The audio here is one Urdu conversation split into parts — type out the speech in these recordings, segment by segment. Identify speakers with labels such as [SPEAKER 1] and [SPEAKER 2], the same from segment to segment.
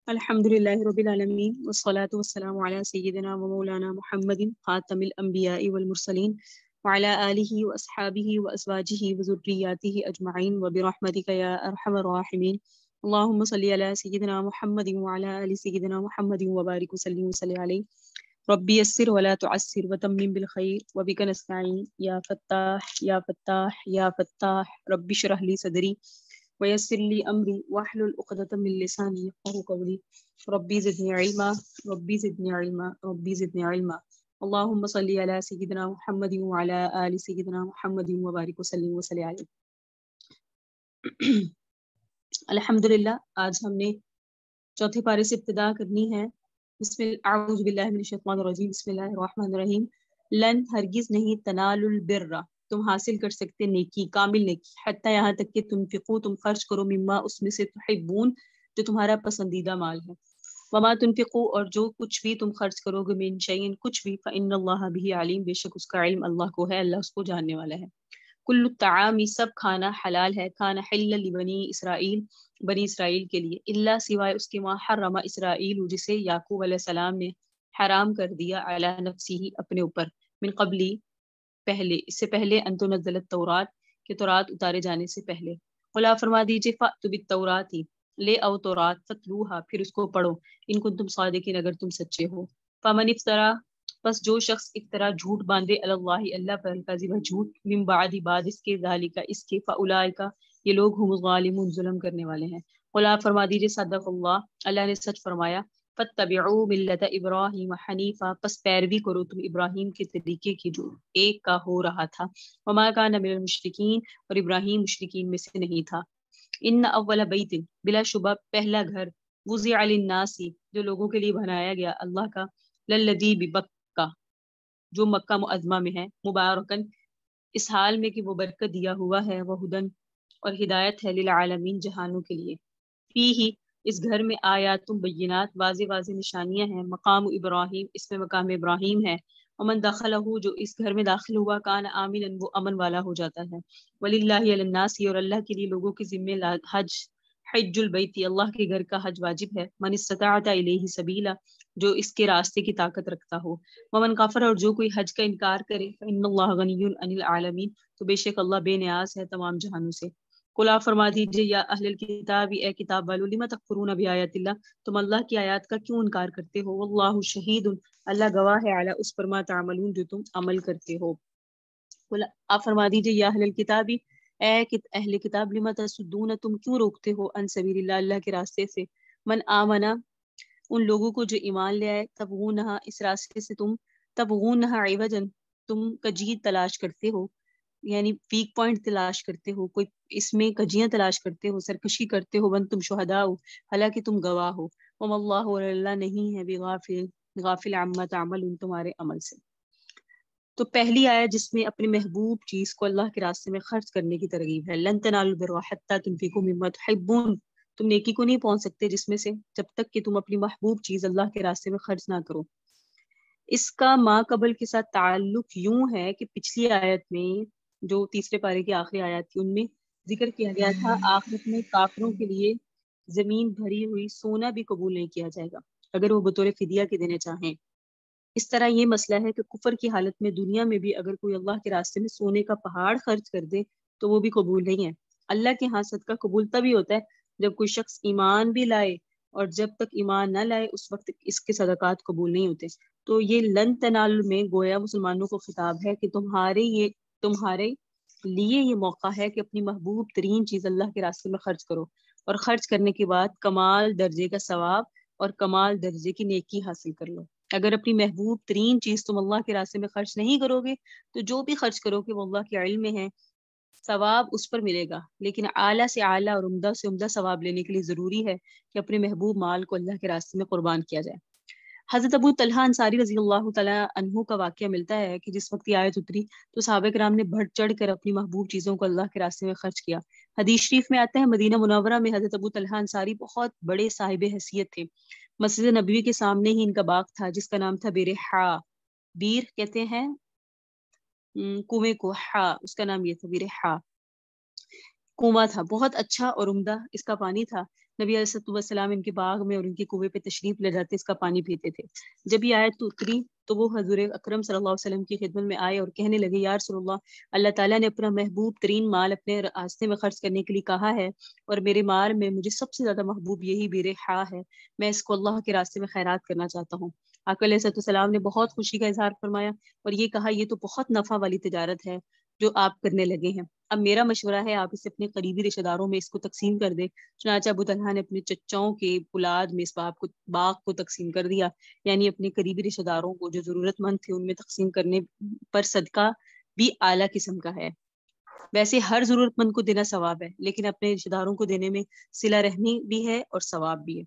[SPEAKER 1] الحمدللہ رب العالمین والصلاة والسلام علی سیدنا و مولانا محمد خاتم الانبیاء والمرسلین وعلی آلہ واصحابہ وازواجہ وذریاتہ اجمعین وبرحمتک یا ارحم الراحمین اللہم صلی علی سیدنا محمد وعلی آل سیدنا محمد وبارک وسلم وصلی علیہ ربی یسر ولا تعسر وتمم بالخیر وبک نستعین یا فتاح یا فتاح یا فتاح رب اشرح لی صدری ويسر لي أمري واحلل عقدة من لساني يفقهوا قولي ربي زدني علما ربي زدني علما ربي زدني علما اللهم صل على سيدنا محمد وعلى آل سيدنا محمد وبارك وسلم وصلی علیہ. الحمدللہ آج ہم نے چوتھے پارے سے ابتدا کرنی ہے. اعوذ باللہ من الشیطان الرجیم. بسم اللہ الرحمن الرحیم. لن ہرگز نہیں تنالوا البر تم حاصل کر سکتے نیکی، کامل نیکی، حتی یہاں تک کہ تنفقو تم خرچ کرو، مما اس میں سے تحبون جو تمہارا پسندیدہ مال ہے، وما تنفقو اور جو کچھ بھی تم خرچ کرو گے، من شیئن کچھ بھی، فإن اللہ بہ علیم بے شک اس کا علم اللہ کو ہے، اللہ اس کو جاننے والا ہے. کل الطعام سب کھانا حلال ہے، کھانا حل لبنی اسرائیل بنی اسرائیل کے لیے، اللہ سوائے اس کے ما حرم اسرائیل جسے یعقوب علیہ السلام نے حرام کر دیا، علی نفسہ اپنے اوپر، من قبلی پہلے، اس سے پہلے ان تنزل التورات کہ تورات اتارے جانے سے پہلے. قل فرما دیجئے فأتوا بالتورات لے آؤ تورات، فتلوہا پھر اس کو پڑھو، ان کنتم صادقین اگر تم سچے ہو. فمن افترا پس جو شخص افطرا جھوٹ باندھے اللہ اللہ پر، الکذب جھوٹ، من بعد اس کے، ذالک اس کے، فاولئک یہ لوگ ہم الظالمون ظلم کرنے والے ہیں. قل فرما دیجئے صدق اللہ اللہ نے سچ فرمایا. فاتبعوا ملت ابراہیم حنیفا پس پیروی کرو تم ابراہیم کے طریقے کی جو ایک کا ہو رہا تھا، وما کان من المشرکین اور ابراہیم مشرکین میں سے نہیں تھا. ان اول بیت بلا شبہ پہلا گھر، وضع للناس جو لوگوں کے لیے بنایا گیا اللہ کا، للذی ببکہ جو مکہ معظمہ میں ہے، مبارکن اس حال میں کہ وہ برکت دیا ہوا ہے، وہ ہدن اور ہدایت ہے، للعالمین جہانوں کے لیے. فیہ اس گھر میں آیات بینات واضح واضح نشانیاں ہیں، مقام ابراہیم اس میں مقام ابراہیم ہے، ومن دخلہ جو اس گھر میں داخل ہوا کان آمنا وہ امن والا ہو جاتا ہے. وللہ علی الناس اور اللہ کے لیے لوگوں کے ذمے حج، حج البیت اللہ کے گھر کا حج واجب ہے، من استطاع الیہ سبیلا جو اس کے راستے کی طاقت رکھتا ہو، ومن کفر اور جو کوئی حج کا انکار کرے، فإن اللہ غنی عن العالمین تو بے شک اللہ بے نیاز ہے تمام جہانوں سے. قل فرما دیجئے یا اہل الکتاب اے کتاب والو لم تکفرون بآیات اللہ تم اللہ کی آیات کا کیوں انکار کرتے ہو، واللہ شہید اللہ گواہ ہے، علی اس پر ما تعملون جو تم عمل کرتے ہو. قل آپ فرما دیجئے یا اہل الکتاب اے اہل کتاب لم تصدون تم کیوں روکتے ہو، عن سبیل اللہ اللہ کے راستے سے، من آمنا ان لوگوں کو جو ایمان لے آئے، تبغونہا اس راستے سے تم، تبغونہا عوجا تم کجی تلاش کرتے ہو، یعنی ویک پوائنٹ تلاش کرتے ہو، کوئی اس میں کجیاں تلاش کرتے ہو، سرکشی کرتے ہو، ون تم شہداء حالانکہ تم گواہ ہو، وما اللہ اور اللہ نہیں ہے بغافل عما تعملون تمہارے عمل سے. تو پہلی آیت جس میں اپنے محبوب چیز کو اللہ کے راستے میں خرچ کرنے کی ترغیب ہے، لن تنالوا البر حتی تنفقوا مما تحبون تم نیکی کو نہیں پہنچ سکتے جس میں سے جب تک کہ تم اپنی محبوب چیز اللہ کے راستے میں خرچ نہ کرو. اس کا ما قبل کے ساتھ تعلق یوں ہے کہ پچھلی آیت میں جو تیسرے پارے کی آخری آیات تھی ان میں ذکر کیا گیا تھا آخرت میں کافروں کے لیے زمین بھری ہوئی سونا بھی قبول نہیں کیا جائے گا اگر وہ بطور فدیہ کے دینے چاہیں. اس طرح یہ مسئلہ ہے کہ کفر کی حالت میں دنیا میں بھی اگر کوئی اللہ کے راستے میں سونے کا پہاڑ خرچ کر دے تو وہ بھی قبول نہیں ہے. اللہ کے ہاں صدقہ قبول تبھی ہوتا ہے جب کوئی شخص ایمان بھی لائے، اور جب تک ایمان نہ لائے اس وقت اس کے صدقات قبول نہیں ہوتے. تو یہ لن تنال میں گویا مسلمانوں کو خطاب ہے کہ تمہارے لیے یہ موقع ہے کہ اپنی محبوب ترین چیز اللہ کے راستے میں خرچ کرو، اور خرچ کرنے کے بعد کمال درجے کا ثواب اور کمال درجے کی نیکی حاصل کر لو. اگر اپنی محبوب ترین چیز تم اللہ کے راستے میں خرچ نہیں کرو گے تو جو بھی خرچ کرو گے وہ اللہ کے علم میں ہے، ثواب اس پر ملے گا، لیکن اعلیٰ سے اعلیٰ اور عمدہ سے عمدہ ثواب لینے کے لیے ضروری ہے کہ اپنے محبوب مال کو اللہ کے راستے میں قربان کیا جائے. حضرت ابو طلحہ انصاری رضی اللہ تعالیٰ عنہ کا واقعہ ملتا ہے کہ جس وقت یہ آیت اتری تو صحابہ کرام نے بڑھ چڑھ کر اپنی محبوب چیزوں کو اللہ کے راستے میں خرچ کیا. حدیث شریف میں آتا ہے مدینہ منورہ میں حضرت ابو طلحہ انصاری بہت بڑے صاحب حیثیت تھے. مسجد نبوی کے سامنے ہی ان کا باغ تھا جس کا نام تھا بیر حا، بیر کہتے ہیں کنویں کو، حا اس کا نام یہ تھا، بیر حا کنواں تھا، بہت اچھا اور عمدہ اس کا پانی تھا. نبی علیہ السلام ان کے باغ میں اور ان کے کنویں پہ تشریف لے جاتے، اس کا پانی پیتے تھے۔ جب یہ آیت اتری تو وہ حضور اکرم صلی اللہ علیہ وسلم کی خدمت میں آئے اور کہنے لگے، یا رسول اللہ، اللہ تعالیٰ نے اپنا محبوب ترین مال اپنے راستے میں خرچ کرنے کے لیے کہا ہے، اور میرے مال میں مجھے سب سے زیادہ محبوب یہی بیر حا ہے، میں اس کو اللہ کے راستے میں خیرات کرنا چاہتا ہوں۔ آقا علیہ السلام نے بہت خوشی کا اظہار فرمایا اور یہ کہا، یہ تو بہت نفع والی تجارت ہے جو آپ کرنے لگے ہیں، اب میرا مشورہ ہے آپ اسے اپنے قریبی رشتہ داروں میں اس کو تقسیم کر دیں۔ چنانچہ ابو طلحہ نے اپنے چچاؤں کے اولاد میں اس باغ کو تقسیم کر دیا، یعنی اپنے قریبی رشتہ داروں کو جو ضرورت مند تھے ان میں تقسیم کرنے پر صدقہ بھی اعلیٰ قسم کا ہے۔ ویسے ہر ضرورت مند کو دینا ثواب ہے، لیکن اپنے رشتہ داروں کو دینے میں صلہ رحمی بھی ہے اور ثواب بھی ہے۔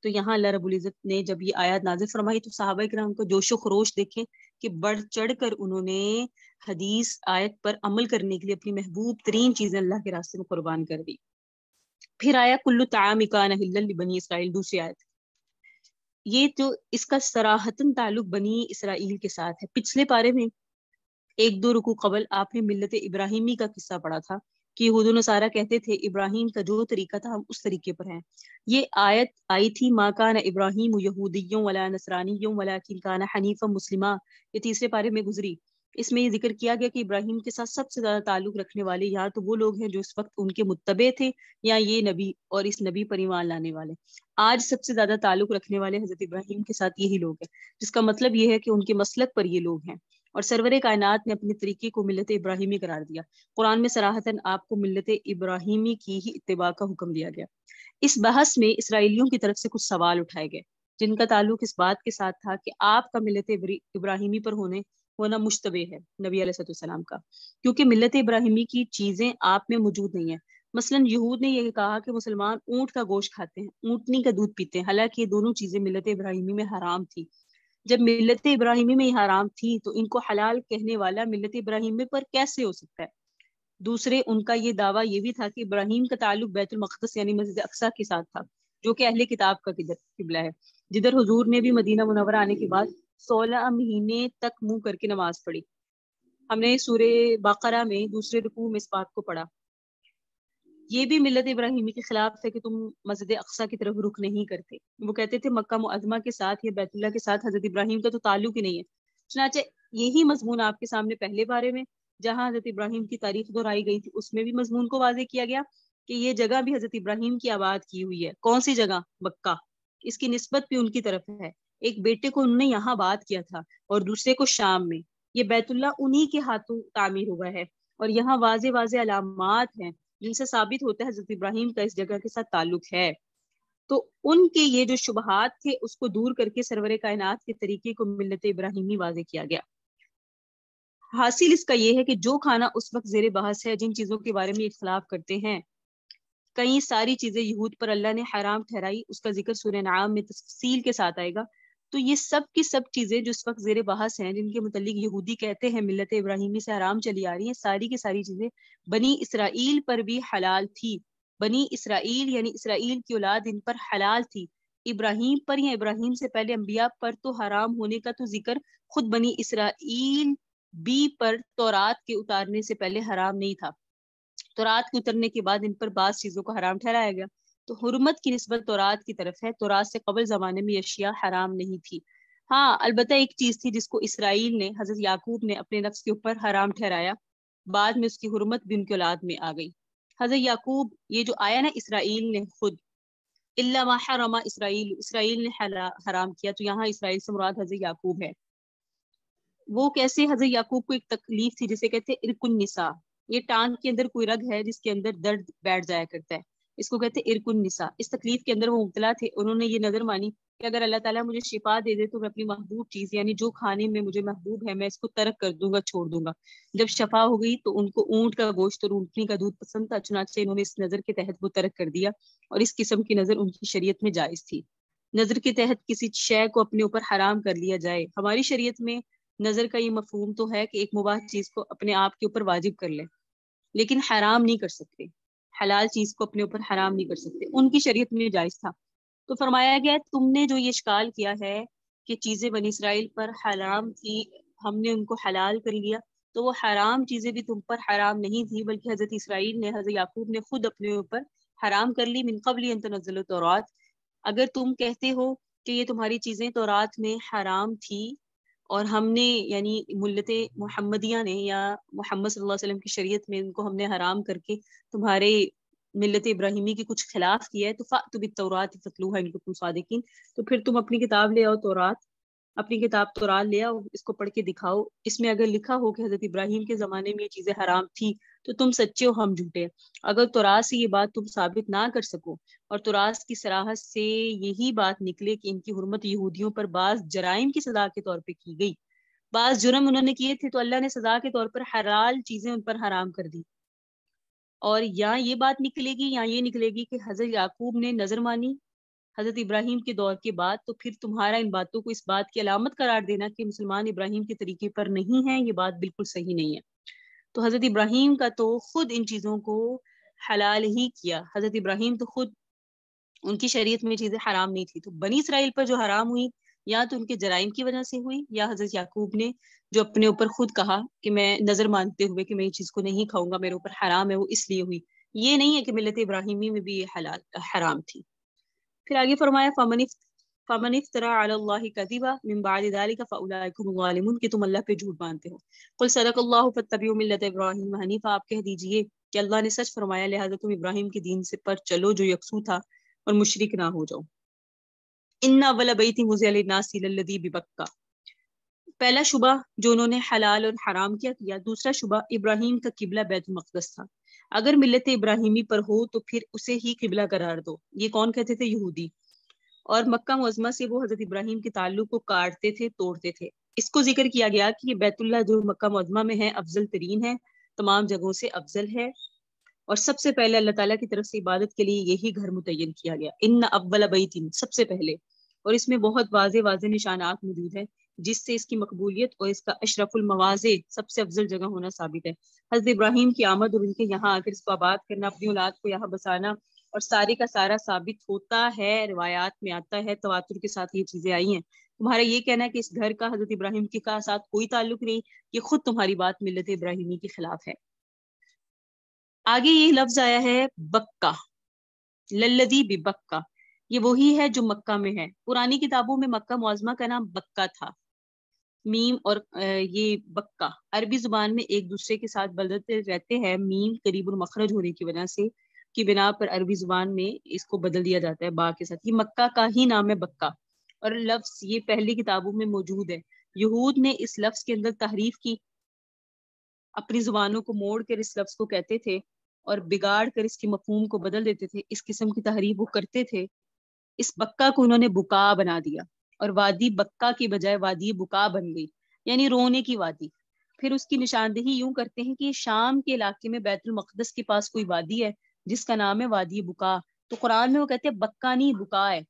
[SPEAKER 1] تو یہاں اللہ رب العزت نے جب یہ آیات نازل فرمائی تو صحابہ کرام کو جوش و خروش دیکھیں کہ بڑھ چڑھ کر انہوں نے حدیث آیت پر عمل کرنے کے لیے اپنی محبوب ترین چیزیں اللہ کے راستے میں قربان کر دی۔ پھر آیا کلو طعام کان حلا لبنی اسرائیل، دوسری آیت۔ یہ جو اس کا صراحتاً تعلق بنی اسرائیل کے ساتھ ہے۔ پچھلے پارے میں ایک دو رکوع قبل آپ نے ملت ابراہیمی کا قصہ پڑھا تھا کہ یہود و نصارہ کہتے تھے ابراہیم کا جو طریقہ تھا ہم اس طریقے پر ہیں۔ یہ آیت آئی تھی ما کان ابراہیم یہودیوں ولا نصرانیوں ولکن کان حنیفا مسلما، یہ تیسرے پارے میں گزری۔ اس میں یہ ذکر کیا گیا کہ ابراہیم کے ساتھ سب سے زیادہ تعلق رکھنے والے یا تو وہ لوگ ہیں جو اس وقت ان کے متبع تھے یا یہ نبی اور اس نبی پر ایمان لانے والے۔ آج سب سے زیادہ تعلق رکھنے والے حضرت ابراہیم کے ساتھ یہی لوگ ہیں، جس کا مطلب یہ ہے کہ ان کے مسلک پر یہ لوگ ہیں، اور سرور کائنات نے اپنے طریقے کو ملت ابراہیمی قرار دیا۔ قرآن میں صراحتاً آپ کو ملت ابراہیمی کی ہی اتباع کا حکم دیا گیا۔ اس بحث میں اسرائیلیوں کی طرف سے کچھ سوال اٹھائے گئے جن کا تعلق اس بات کے ساتھ تھا کہ آپ کا ملت ابراہیمی پر ہونا مشتبہ ہے نبی علیہ السلام کا، کیونکہ ملت ابراہیمی کی چیزیں آپ میں موجود نہیں ہیں۔ مثلا یہود نے یہ کہا کہ مسلمان اونٹ کا گوشت کھاتے ہیں، اونٹنی کا دودھ پیتے ہیں، حالانکہ یہ دونوں چیزیں ملت ابراہیمی میں حرام تھی۔ جب ملت ابراہیمی میں یہ حرام تھی تو ان کو حلال کہنے والا ملت ابراہیمی پر کیسے ہو سکتا ہے؟ دوسرے ان کا یہ دعویٰ یہ بھی تھا کہ ابراہیم کا تعلق بیت المقدس یعنی مسجد اقصیٰ کے ساتھ تھا، جو کہ اہل کتاب کا قبلہ ہے، جدھر حضور نے بھی مدینہ منورہ آنے کے بعد 16 مہینے تک منہ کر کے نماز پڑھی۔ ہم نے سورہ بقرہ میں دوسرے رکوع میں اس بات کو پڑھا۔ یہ بھی ملت ابراہیمی کے خلاف ہے کہ تم مسجد اقصیٰ کی طرف رخ نہیں کرتے۔ وہ کہتے تھے مکہ معظمہ کے ساتھ یا بیت اللہ کے ساتھ حضرت ابراہیم کا تو تعلق ہی نہیں ہے۔ چنانچہ یہی مضمون آپ کے سامنے پہلے بارے میں جہاں حضرت ابراہیم کی تاریخ دہرائی گئی تھی اس میں بھی مضمون کو واضح کیا گیا کہ یہ جگہ بھی حضرت ابراہیم کی آباد کی ہوئی ہے۔ کون سی جگہ؟ مکہ۔ اس کی نسبت بھی ان کی طرف ہے۔ ایک بیٹے کو انہوں نے یہاں آباد کیا تھا اور دوسرے کو شام میں۔ یہ بیت اللہ انہی کے ہاتھوں تعمیر ہوا ہے اور یہاں واضح واضح علامات ہیں جن سے ثابت ہوتا ہے حضرت ابراہیم کا اس جگہ کے ساتھ تعلق ہے۔ تو ان کے یہ جو شبہات تھے اس کو دور کر کے سرور کائنات کے طریقے کو ملت ابراہیمی واضح کیا گیا۔ حاصل اس کا یہ ہے کہ جو کھانا اس وقت زیر بحث ہے، جن چیزوں کے بارے میں اختلاف کرتے ہیں، کئی ساری چیزیں یہود پر اللہ نے حرام ٹھہرائی، اس کا ذکر سورہ انعام میں تفصیل کے ساتھ آئے گا۔ تو یہ سب کی سب چیزیں جو اس وقت زیر بحث ہیں، جن کے متعلق یہودی کہتے ہیں ملت ابراہیمی سے حرام چلی آ رہی ہیں، ساری کی ساری چیزیں بنی اسرائیل پر بھی حلال تھی۔ بنی اسرائیل یعنی اسرائیل کی اولاد ان پر حلال تھی۔ ابراہیم پر یا ابراہیم سے پہلے انبیاء پر تو حرام ہونے کا تو ذکر خود بنی اسرائیل بی پر تورات کے اتارنے سے پہلے حرام نہیں تھا۔ تورات کے اترنے کے بعد ان پر بعض چیزوں کو حرام ٹھہرایا گیا، تو حرمت کی نسبت تورات کی طرف ہے۔ تورات سے قبل زمانے میں یہ اشیاء حرام نہیں تھی۔ ہاں البتہ ایک چیز تھی جس کو اسرائیل نے، حضرت یعقوب نے اپنے نفس کے اوپر حرام ٹھہرایا، بعد میں اس کی حرمت بھی ان کی اولاد میں آ گئی۔ حضرت یعقوب، یہ جو آیا نا اسرائیل نے خود، الا ما حرم اسرائیل، اسرائیل نے حرام کیا، تو یہاں اسرائیل سے مراد حضرت یعقوب ہے۔ وہ کیسے؟ حضرت یعقوب کو ایک تکلیف تھی جسے کہتے ہیں ارک النساء، یہ ٹانگ کے اندر کوئی رگ ہے جس کے اندر درد بیٹھ جایا کرتا ہے، اس کو کہتے ہیں ارک النساء۔ اس تکلیف کے اندر وہ مبتلا تھے، انہوں نے یہ نظر مانی کہ اگر اللہ تعالیٰ مجھے شفا دے دے تو میں اپنی محبوب چیز یعنی جو کھانے میں مجھے محبوب ہے میں اس کو ترک کر دوں گا، چھوڑ دوں گا۔ جب شفا ہو گئی تو ان کو اونٹ کا گوشت اور اونٹنی کا دودھ پسند تھا، چنانچہ انہوں نے اس نظر کے تحت وہ ترک کر دیا، اور اس قسم کی نظر ان کی شریعت میں جائز تھی۔ نظر کے تحت کسی شے کو اپنے اوپر حرام کر لیا جائے، ہماری شریعت میں نظر کا یہ مفہوم تو ہے کہ ایک مباح چیز کو اپنے آپ کے اوپر واجب کر لیں، لیکن حرام نہیں کر سکتے، حلال چیز کو اپنے اوپر حرام نہیں کر سکتے، ان کی شریعت میں جائز تھا۔ تو فرمایا گیا تم نے جو یہ اشکال کیا ہے کہ چیزیں بنی اسرائیل پر حرام تھی، ہم نے ان کو حلال کر لیا، تو وہ حرام چیزیں بھی تم پر حرام نہیں تھی، بلکہ حضرت اسرائیل نے، حضرت یعقوب نے خود اپنے اوپر حرام کر لی من قبل ان تنزل التورات، اگر تم کہتے ہو کہ یہ تمہاری چیزیں تورات میں حرام تھی اور ہم نے یعنی ملت محمدیہ نے یا محمد صلی اللہ علیہ وسلم کی شریعت میں ان کو ہم نے حرام کر کے تمہارے ملت ابراہیمی کے کچھ خلاف کیا ہے تو فأتوا بالتوراۃ فاتلوها ان کنتم صادقین، تو پھر تم اپنی کتاب لے آؤ تورات، اپنی کتاب تورات لے آؤ، اس کو پڑھ کے دکھاؤ، اس میں اگر لکھا ہو کہ حضرت ابراہیم کے زمانے میں یہ چیزیں حرام تھی تو تم سچے ہو ہم جھوٹے ہیں۔ اگر تورات سے یہ بات تم ثابت نہ کر سکو اور تورات کی صراحت سے یہی بات نکلے کہ ان کی حرمت یہودیوں پر بعض جرائم کی سزا کے طور پہ کی گئی، بعض جرم انہوں نے کیے تھے تو اللہ نے سزا کے طور پر حلال چیزیں ان پر حرام کر دی، اور یا یہ بات نکلے گی یا یہ نکلے گی کہ حضرت یعقوب نے نظر مانی حضرت ابراہیم کے دور کے بعد، تو پھر تمہارا ان باتوں کو اس بات کی علامت قرار دینا کہ مسلمان ابراہیم کے طریقے پر نہیں ہیں، یہ بات بالکل صحیح نہیں ہے۔ تو حضرت ابراہیم کا تو خود ان چیزوں کو حلال ہی کیا، حضرت ابراہیم تو خود ان کی شریعت میں چیزیں حرام نہیں تھی، تو بنی اسرائیل پر جو حرام ہوئی یا تو ان کے جرائم کی وجہ سے ہوئی یا حضرت یعقوب نے جو اپنے اوپر خود کہا کہ میں نظر مانتے ہوئے کہ میں یہ چیز کو نہیں کھاؤں گا، میرے اوپر حرام ہے، وہ اس لیے ہوئی، یہ نہیں ہے کہ ملت ابراہیمی میں بھی یہ حرام تھی۔ پھر آگے فرمایا فمن افترى على الله كذبا من بعد ذلك فاولئك هم الظالمون، کہ تم اللہ پہ جھوٹ باندھتے ہو۔ قل صدق اللہ فاتبعوا ملت ابراہیم حنیفا، آپ کہہ دیجئے کہ اللہ نے سچ فرمایا لہذا تم ابراہیم کے دین سے پر چلو جو یکسو تھا اور مشرک نہ ہو جاؤ۔ ان اول بیت وضع للناس للذی ببکہ، پہلا شبہ جو انہوں نے حلال اور حرام کیا، دوسرا شبہ ابراہیم کا قبلہ بیت المقدس تھا، اگر ملت ابراہیمی پر ہو تو پھر اسے ہی قبلہ قرار دو، یہ کون کہتے تھے؟ یہودی، اور مکہ معظمہ سے وہ حضرت ابراہیم کے تعلق کو کاٹتے تھے، توڑتے تھے۔ اس کو ذکر کیا گیا کہ یہ بیت اللہ جو مکہ معظمہ میں ہے افضل ترین ہے، تمام جگہوں سے افضل ہے، اور سب سے پہلے اللہ تعالیٰ کی طرف سے عبادت کے لیے یہی گھر متعین کیا گیا، ان اول بیت، سب سے پہلے، اور اس میں بہت واضح واضح نشانات موجود ہیں جس سے اس کی مقبولیت اور اس کا اشرف المواضع، سب سے افضل جگہ ہونا ثابت ہے۔ حضرت ابراہیم کی آمد اور ان کے یہاں آ کر اس کو آباد کرنا، اپنی اولاد کو یہاں بسانا، اور سارے کا سارا ثابت ہوتا ہے، روایات میں آتا ہے، تواتر کے ساتھ یہ چیزیں آئی ہیں۔ تمہارا یہ کہنا ہے کہ اس گھر کا حضرت ابراہیم کے ساتھ کوئی تعلق نہیں، یہ خود تمہاری بات ملت ابراہیمی کے خلاف ہے۔ آگے یہ لفظ آیا ہے بکہ، للذی ببکہ، یہ وہی ہے جو مکہ میں ہے۔ پرانی کتابوں میں مکہ معظمہ کا نام بکہ تھا، میم اور یہ بکہ عربی زبان میں ایک دوسرے کے ساتھ بدلتے رہتے ہیں، میم قریب المخرج ہونے کی وجہ سے کی بنا پر عربی زبان میں اس کو بدل دیا جاتا ہے با کے ساتھ، یہ مکہ کا ہی نام ہے بکہ، اور لفظ یہ پہلی کتابوں میں موجود ہے۔ یہود نے اس لفظ کے اندر تحریف کی، اپنی زبانوں کو موڑ کر اس لفظ کو کہتے تھے اور بگاڑ کر اس کے مفہوم کو بدل دیتے تھے، اس قسم کی تحریف وہ کرتے تھے۔ اس بکہ کو انہوں نے بکا بنا دیا، اور وادی بکہ کی بجائے وادی بکا بن گئی، یعنی رونے کی وادی۔ پھر اس کی نشاندہی یوں کرتے ہیں کہ شام کے علاقے میں بیت المقدس کے پاس کوئی وادی ہے جس کا نام ہے وادی بکا، تو قرآن میں وہ کہتے ہیں بکا نہیں بکا ہے،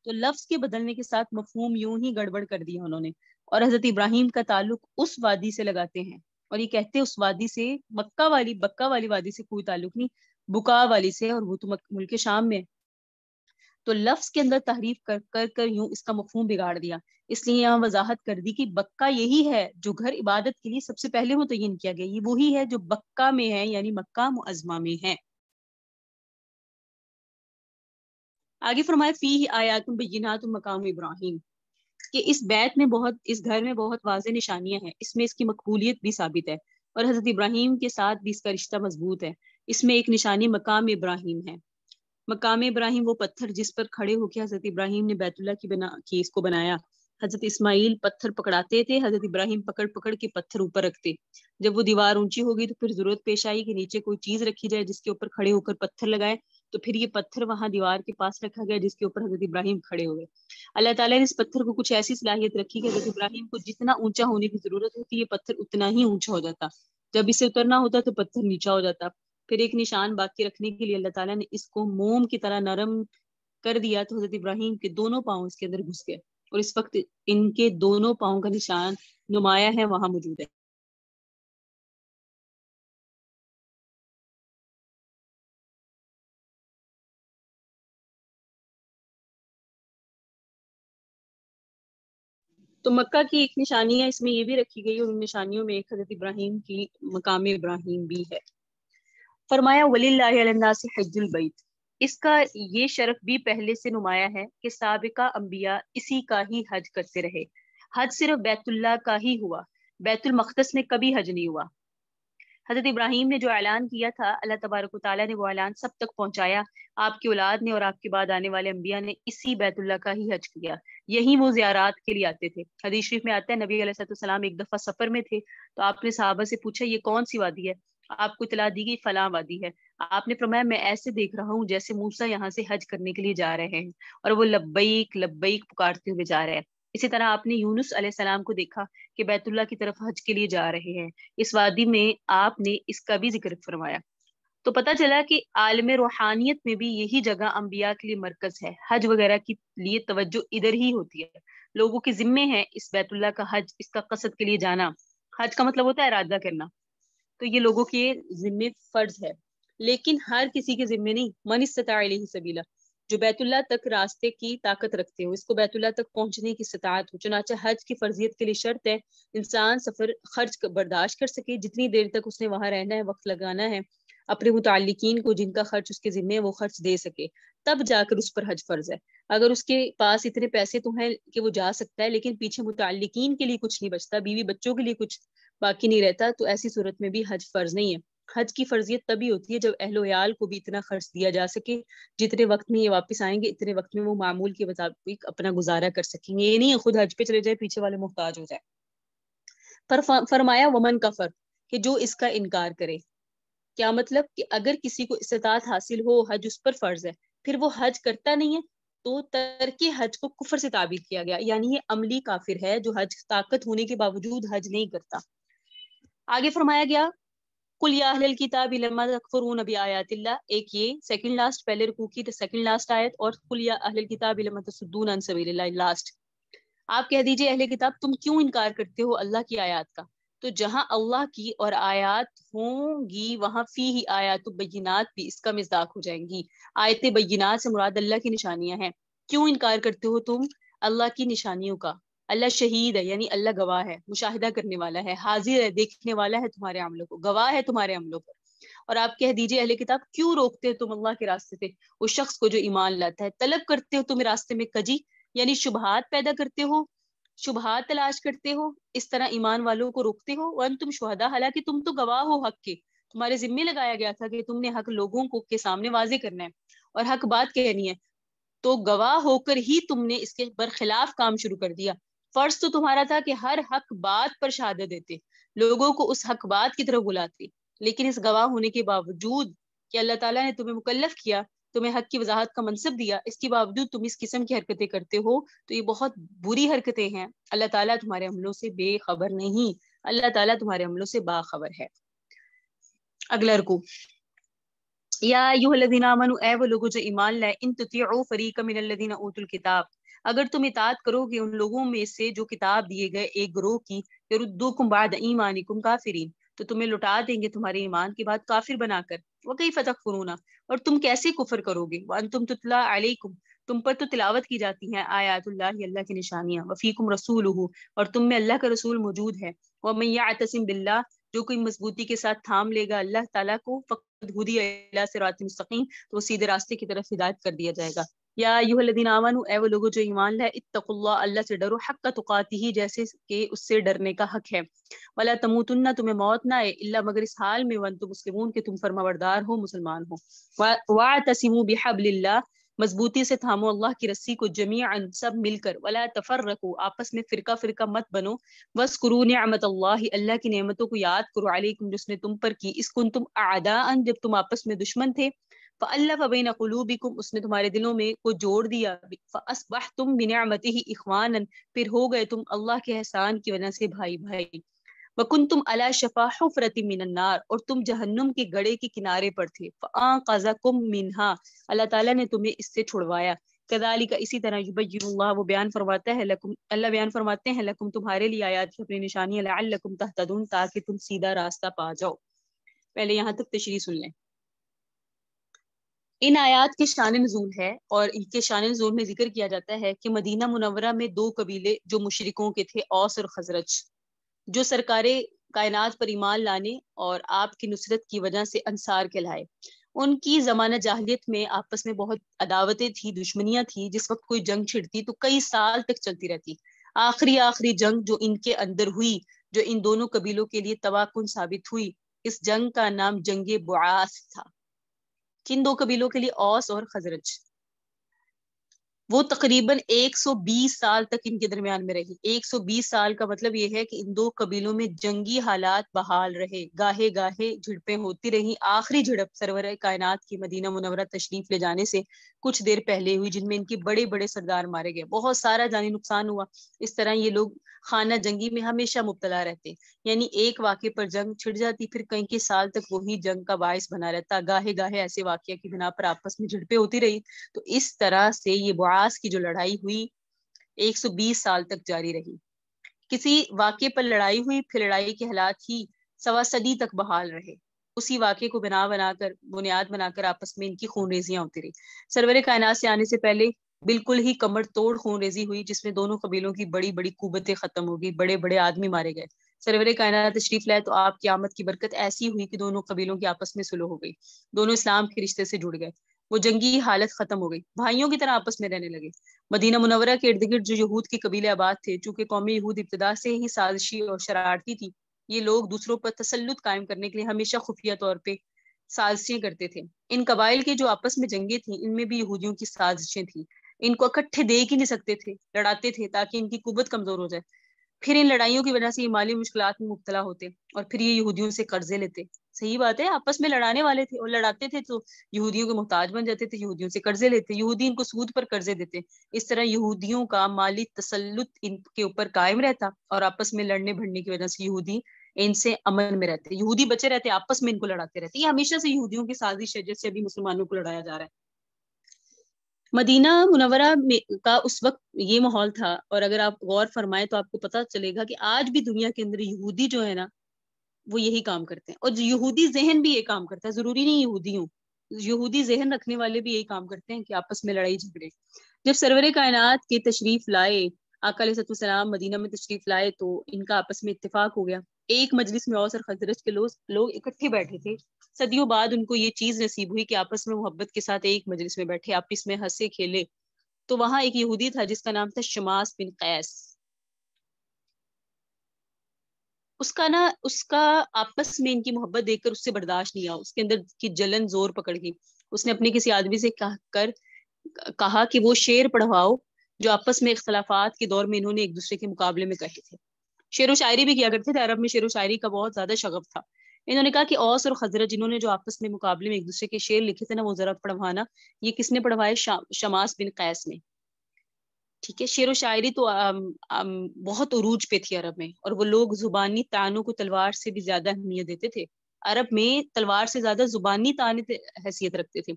[SPEAKER 1] تو لفظ کے بدلنے کے ساتھ مفہوم یوں ہی گڑبڑ کر دیا انہوں نے، اور حضرت ابراہیم کا تعلق اس وادی سے لگاتے ہیں، اور یہ کہتے ہیں اس وادی سے، مکہ والی بکہ والی وادی سے کوئی تعلق نہیں، بکا والی سے، اور وہ تو ملک شام میں، تو لفظ کے اندر تحریف کر یوں اس کا مفہوم بگاڑ دیا۔ اس لیے یہاں وضاحت کر دی کہ بکہ یہی ہے جو گھر عبادت کے لیے سب سے پہلے متعین کیا گیا، یہ وہی ہے جو بکہ میں ہے، یعنی مکہ معظمہ میں ہے۔ آگے فرمایا فیہ آیات بینات مقام ابراہیم، کہ اس بیت میں اس گھر میں بہت واضح نشانیاں ہیں، اس میں اس کی مقبولیت بھی ثابت ہے، اور حضرت ابراہیم کے ساتھ بھی اس کا رشتہ مضبوط ہے۔ اس میں ایک نشانی مقام ابراہیم ہے۔ مقام ابراہیم وہ پتھر جس پر کھڑے ہو کے حضرت ابراہیم نے بیت اللہ کی اس کو بنایا۔ حضرت اسماعیل پتھر پکڑاتے تھے، حضرت ابراہیم پکڑ پکڑ کے پتھر اوپر رکھتے، جب وہ دیوار اونچی ہوگی تو پھر ضرورت پیش آئی کہ نیچے کوئی چیز رکھی جائے جس کے اوپر کھڑے ہو کر پتھر لگائے، تو پھر یہ پتھر وہاں دیوار کے پاس رکھا گیا جس کے اوپر حضرت ابراہیم کھڑے ہوئے۔ اللہ تعالیٰ نے اس پتھر کو کچھ ایسی صلاحیت رکھی کہ حضرت ابراہیم کو جتنا اونچا ہونے کی ضرورت ہوتی یہ پتھر اتنا ہی اونچا ہو جاتا، جب اسے اترنا ہوتا تو پتھر نیچا ہو جاتا۔ پھر ایک نشان باقی رکھنے کے لیے اللہ تعالیٰ نے اس کو موم کی طرح نرم کر دیا، تو حضرت ابراہیم کے دونوں پاؤں اس کے اندر گھس گئے، اور اس وقت ان کے دونوں پاؤں کا نشان نمایاں ہے، وہاں موجود ہے۔ تو مکہ کی ایک نشانیاں اس میں یہ بھی رکھی گئی، اور ان نشانیوں میں ایک حضرت ابراہیم کی مقام ابراہیم بھی ہے۔ فرمایا وَلِلَّهِ عَلَى النَّاسِ حِجُّ الْبَيْتِ، اس کا یہ شرف بھی پہلے سے نمایاں ہے کہ سابقہ انبیاء اسی کا ہی حج کرتے رہے. حج صرف بیت اللہ کا ہی ہوا، بیت المقدس میں کبھی حج نہیں ہوا. حضرت ابراہیم نے جو اعلان کیا تھا، اللہ تبارک و تعالیٰ نے وہ اعلان سب تک پہنچایا. آپ کی اولاد نے اور آپ کے بعد آنے والے انبیاء نے اسی بیت اللہ کا ہی حج کیا. یہی وہ زیارات کے لیے آتے تھے. حدیث شریف میں آتا ہے نبی علیہ السلام ایک دفعہ سفر میں تھے تو آپ نے صحابہ سے پوچھا یہ کون سی وادی ہے؟ آپ کو اطلاع دی گئی فلاں وادی ہے. آپ نے فرمایا میں ایسے دیکھ رہا ہوں جیسے موسیٰ یہاں سے حج کرنے کے لیے جا رہے ہیں اور وہ لبیک لبیک پکارتے ہوئے جا رہے ہیں. اسی طرح آپ نے یونس علیہ السلام کو دیکھا کہ بیت اللہ کی طرف حج کے لیے جا رہے ہیں. اس وادی میں آپ نے اس کا بھی ذکر فرمایا. تو پتہ چلا کہ عالم روحانیت میں بھی یہی جگہ انبیاء کے لیے مرکز ہے. حج وغیرہ کے لیے توجہ ادھر ہی ہوتی ہے. لوگوں کے ذمے ہے اس بیت اللہ کا حج، اس کا قصد کے لیے جانا. حج کا مطلب ہوتا ہے ارادہ کرنا. تو یہ لوگوں کے ذمے فرض ہے، لیکن ہر کسی کے ذمے نہیں. من استطاع الیہ سبیلا، جو بیت اللہ تک راستے کی طاقت رکھتے ہو، اس کو بیت اللہ تک پہنچنے کی استطاعت ہو. چنانچہ حج کی فرضیت کے لیے شرط ہے انسان سفر خرچ برداشت کر سکے، جتنی دیر تک اس نے وہاں رہنا ہے، وقت لگانا ہے، اپنے متعلقین کو جن کا خرچ اس کے ذمے ہے وہ خرچ دے سکے، تب جا کر اس پر حج فرض ہے. اگر اس کے پاس اتنے پیسے تو ہیں کہ وہ جا سکتا ہے لیکن پیچھے متعلقین کے لیے کچھ نہیں بچتا، بیوی بچوں کے لیے کچھ باقی نہیں رہتا، تو ایسی صورت میں بھی حج فرض نہیں ہے. حج کی فرضیت تبھی ہوتی ہے جب اہل و عیال کو بھی اتنا خرچ دیا جا سکے جتنے وقت میں یہ واپس آئیں گے اتنے وقت میں وہ معمول کے مطابق اپنا گزارا کر سکیں گے. یہ نہیں ہے خود حج پہ چلے جائے پیچھے والے محتاج ہو جائے. پر فرمایا ومن کفر، کہ جو اس کا انکار کرے. کیا مطلب کہ اگر کسی کو استطاعت حاصل ہو، حج اس پر فرض ہے، پھر وہ حج کرتا نہیں ہے تو ترک حج کو کفر سے تعبیر کیا گیا، یعنی یہ عملی کافر ہے جو حج طاقت ہونے کے باوجود حج نہیں کرتا. آگے فرمایا گیا قل یا اہل الکتاب لما تکفرون بآیات اللہ. ایک یہ سیکنڈ لاسٹ، پہلے رکوع کی سیکنڈ لاسٹ آیت، اور قل یا اہل الکتاب لما تصدون عن سبیل اللہ لاسٹ. آپ کہہ دیجئے اہل کتاب تم کیوں انکار کرتے ہو اللہ کی آیات کا. تو جہاں اللہ کی اور آیات ہوں گی وہاں فی ہی آیات بینات بھی اس کا مصداق ہو جائیں گی. آیت بینات سے مراد اللہ کی نشانیاں ہیں. کیوں انکار کرتے ہو تم اللہ کی نشانیوں کا؟ اللہ شہید ہے یعنی اللہ گواہ ہے، مشاہدہ کرنے والا ہے، حاضر ہے، دیکھنے والا ہے تمہارے عملوں کو، گواہ ہے تمہارے عملوں پر. اور آپ کہہ دیجئے اہل کتاب کیوں روکتے ہو تم اللہ کے راستے سے اس شخص کو جو ایمان لاتا ہے؟ طلب کرتے ہو تم راستے میں کجی، یعنی شبہات پیدا کرتے ہو، شبہات تلاش کرتے ہو، اس طرح ایمان والوں کو روکتے ہو. وانتم شہداء، حالانکہ تم تو گواہ ہو حق کے، تمہارے ذمے لگایا گیا تھا کہ تم نے حق لوگوں کو کے سامنے واضح کرنا ہے اور حق بات کہنی ہے. تو گواہ ہو کر ہی تم نے اس کے برخلاف کام شروع کر دیا. فرض تو تمہارا تھا کہ ہر حق بات پر شہادت دیتے، لوگوں کو اس حق بات کی طرف بلاتے، لیکن اس گواہ ہونے کے باوجود کہ اللہ تعالیٰ نے تمہیں مکلف کیا، تمہیں حق کی وضاحت کا منصب دیا، اس کے باوجود تم اس قسم کی حرکتیں کرتے ہو تو یہ بہت بری حرکتیں ہیں. اللہ تعالیٰ تمہارے عملوں سے بے خبر نہیں، اللہ تعالیٰ تمہارے عملوں سے باخبر ہے. اگلا رکوع یا ایھا الذین آمنوا، اے وہ لوگوں جو ایمان لائے، ان تطیعوا فریقا من الذین اوتوا الکتاب، اگر تم اطاعت کرو گے ان لوگوں میں سے جو کتاب دیے گئے ایک گروہ کی، یردوکم بعد ایمانکم کافرین، تو تمہیں لٹا دیں گے تمہارے ایمان کے بعد کافر بنا کر. وکیف تکفرون، اور تم کیسے کفر کرو گے، وانتم تتلی علیکم، تم پر تو تلاوت کی جاتی ہیں آیات اللہ، اللہ کی نشانیاں، وفیکم رسولہ، اور تم میں اللہ کا رسول موجود ہے. ومن یعتصم باللہ، جو کوئی مضبوطی کے ساتھ تھام لے گا اللہ تعالیٰ کو، فقد ہدی الی صراط مستقیم، تو وہ سیدھے راستے کی طرف ہدایت کر دیا جائے گا. یا ایھا الذین آمنوا، اے وہ لوگوں جو ایمان لائے، اتقوا اللہ، اللہ سے ڈرو، حق تقاتہ، جیسے کہ اس سے ڈرنے کا حق ہے. ولا تموتن، تمہیں موت نہ آئے، الا مگر اس حال میں وانتم مسلمون، کہ تم فرمانبردار ہو، مسلمان ہو. واعتصموا بحبل اللہ، مضبوطی سے تھامو اللہ کی رسی کو، جمیعا، سب مل کر. ولا تفرقوا، آپس میں فرقہ فرقہ مت بنو. واذکروا نعمت اللہ، اللہ کی نعمتوں کو یاد کرو، علیکم، جس نے تم پر کی، اذ کنتم اعداء، جب تم آپس میں دشمن تھے، فالف بین قلوبکم، اس نے تمہارے دلوں میں کو جوڑ دیا، فاصبحتم بنعمتہ اخوانا، پھر ہو گئے تم اللہ کے احسان کی وجہ سے بھائی بھائی. وکنتم علی شفا حفرۃ من النار، اور تم جہنم کے گڑھے کے کنارے پر تھے، فانقذکم منہا، اللہ تعالیٰ نے تمہیں اس سے چھڑوایا. کذالک، اسی طرح، یبین اللہ، وہ بیان فرماتا ہے، لکم، اللہ بیان فرماتے ہیں، لکم، تمہارے لیے آیات کی اپنی نشانیاں، لعلکم تہتدون، تاکہ تم سیدھا راستہ پا جاؤ. پہلے یہاں تک تشریح سن لیں. ان آیات کے شان نزول ہے، اور ان کے شان نزول میں ذکر کیا جاتا ہے کہ مدینہ منورہ میں دو قبیلے جو مشرکوں کے تھے، اوس اور خزرج، جو سرکار کائنات پر ایمان لانے اور آپ کی نصرت کی وجہ سے انصار کہلائے. ان کی زمانہ جاہلیت میں آپس میں بہت عداوتیں تھی، دشمنیاں تھی. جس وقت کوئی جنگ چھڑتی تو کئی سال تک چلتی رہتی. آخری جنگ جو ان کے اندر ہوئی، جو ان دونوں قبیلوں کے لیے تباہ کن ثابت ہوئی، اس جنگ کا نام جنگ بعاث تھا. کن دو قبیلوں کے لیے؟ اوس اور خزرج. وہ تقریباً 120 سال تک ان کے درمیان میں رہی. 120 سال کا مطلب یہ ہے کہ ان دو قبیلوں میں جنگی حالات بحال رہے. گاہے گاہے جھڑپیں ہوتی رہیں. آخری جھڑپ سرور کائنات کی مدینہ منورہ تشریف لے جانے سے کچھ دیر پہلے ہوئی، جن میں ان کے بڑے بڑے سردار مارے گئے. بہت سارا جانی نقصان ہوا. اس طرح یہ لوگ خانہ جنگی میں ہمیشہ مبتلا رہتے، یعنی ایک واقعے پر جنگ چھڑ جاتی، پھر کئی کے سال تک وہی جنگ کا باعث بنا رہتا. گاہے گاہے ایسے واقعہ کی بنا پر آپس میں جھڑپیں ہوتی رہی. تو اس طرح سے یہ بعاث کی جو لڑائی ہوئی 120 سال تک جاری رہی. کسی واقعے پر لڑائی ہوئی، پھر لڑائی کے حالات ہی 125 تک بحال رہے. اسی واقعے کو بنیاد بنا کر آپس میں ان کی خون ریزیاں ہوتی رہی. سرور کائنات سے آنے سے پہلے بالکل ہی کمر توڑ خون ریزی ہوئی، جس میں دونوں قبیلوں کی بڑی بڑی قوتیں ختم ہو گئی، بڑے بڑے آدمی مارے گئے. سرور کائنات تشریف لائے تو آپ کی آمد کی برکت ایسی ہوئی کہ دونوں قبیلوں کی آپس میں صلح ہو گئی. دونوں اسلام کے رشتے سے جڑ گئے. وہ جنگی حالت ختم ہو گئی، بھائیوں کی طرح آپس میں رہنے لگے. مدینہ منورہ کے ارد گرد جو یہود کے قبیلے آباد تھے، چونکہ قومی یہود ابتدا سے ہی سازشی اور شرارتی تھی، یہ لوگ دوسروں پر تسلط قائم کرنے کے لیے ہمیشہ خفیہ طور پہ سازشیں کرتے تھے. ان قبائل کے جو آپس میں جنگیں تھیں، ان میں بھی یہودیوں کی سازشیں تھیں. ان کو اکٹھے دیکھ ہی نہیں سکتے تھے، لڑاتے تھے تاکہ ان کی قوت کمزور ہو جائے. پھر ان لڑائیوں کی وجہ سے یہ مالی مشکلات میں مبتلا ہوتے اور پھر یہ یہودیوں سے قرضے لیتے. صحیح بات ہے، آپس میں لڑانے والے تھے اور لڑاتے تھے تو یہودیوں کے محتاج بن جاتے تھے، یہودیوں سے قرضے لیتے، یہودی ان کو سود پر قرضے دیتے. اس طرح یہودیوں کا مالی تسلط ان کے اوپر قائم رہتا اور آپس میں لڑنے بھڑنے کی وجہ سے یہودی ان سے امن میں رہتے. یہودی بچے رہتے، آپس میں ان کو لڑاتے رہتے. یہ ہمیشہ سے یہودیوں کی سازش ہے، جیسے ابھی مسلمانوں کو لڑایا جا رہا ہے. مدینہ منورہ کا اس وقت یہ ماحول تھا، اور اگر آپ غور فرمائیں تو آپ کو پتہ چلے گا کہ آج بھی دنیا کے اندر یہودی جو ہے نا، وہ یہی کام کرتے ہیں. اور یہودی ذہن بھی یہ کام کرتا ہے، ضروری نہیں یہودی ہوں، یہودی ذہن رکھنے والے بھی یہی کام کرتے ہیں کہ آپس میں لڑائی جھگڑے. جب سرور کائنات کے تشریف لائے، آقا علیہ السلام مدینہ میں تشریف لائے، تو ان کا آپس میں اتفاق ہو گیا. ایک مجلس میں اوس اور خزرج کے لوگ اکٹھے بیٹھے تھے. صدیوں بعد ان کو یہ چیز نصیب ہوئی کہ آپس میں محبت کے ساتھ ایک مجلس میں بیٹھے، آپس میں ہنسے کھیلے. تو وہاں ایک یہودی تھا جس کا نام تھا شماس بن قیس. اس کا آپس میں ان کی محبت دیکھ کر اس سے برداشت نہیں آیا، اس کے اندر کی جلن زور پکڑ گئی. اس نے اپنے کسی آدمی سے کہا کہ وہ شعر پڑھواؤ جو آپس میں اختلافات کے دور میں انہوں نے ایک دوسرے کے مقابلے میں کہے تھے. شعر و شاعری بھی کیا کرتے تھے، عرب میں شعر و شاعری کا بہت زیادہ شغف تھا. انہوں نے کہا کہ اوس اور خزرج جنہوں نے جو آپس میں مقابلے میں ایک دوسرے کے شعر لکھے تھے نا، وہ ذرا پڑھوانا. یہ کس نے پڑھوائے؟ شماس بن قیس نے. ٹھیک ہے، شعر و شاعری تو بہت عروج پہ تھی عرب میں، اور وہ لوگ زبانی طعنوں کو تلوار سے بھی زیادہ اہمیت دیتے تھے. عرب میں تلوار سے زیادہ زبانی طعنے حیثیت رکھتے تھے.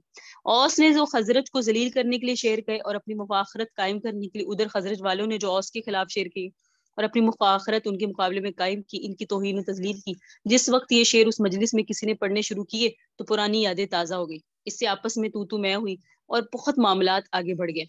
[SPEAKER 1] اوس نے جو خزرج کو ذلیل کرنے کے لیے شعر کہے اور اپنی مفاخرت قائم کرنے کے لیے ادھر خزرج والوں نے جو اوس کے خلاف شعر کیے اور اپنی مفاخرت ان کے مقابلے میں قائم کی، ان کی توہین و تذلیل کی. جس وقت یہ شعر اس مجلس میں کسی نے پڑھنے شروع کیے تو پرانی یادیں تازہ ہو گئی. اس سے آپس میں تو میں ہوئی اور بہت معاملات آگے بڑھ گئے.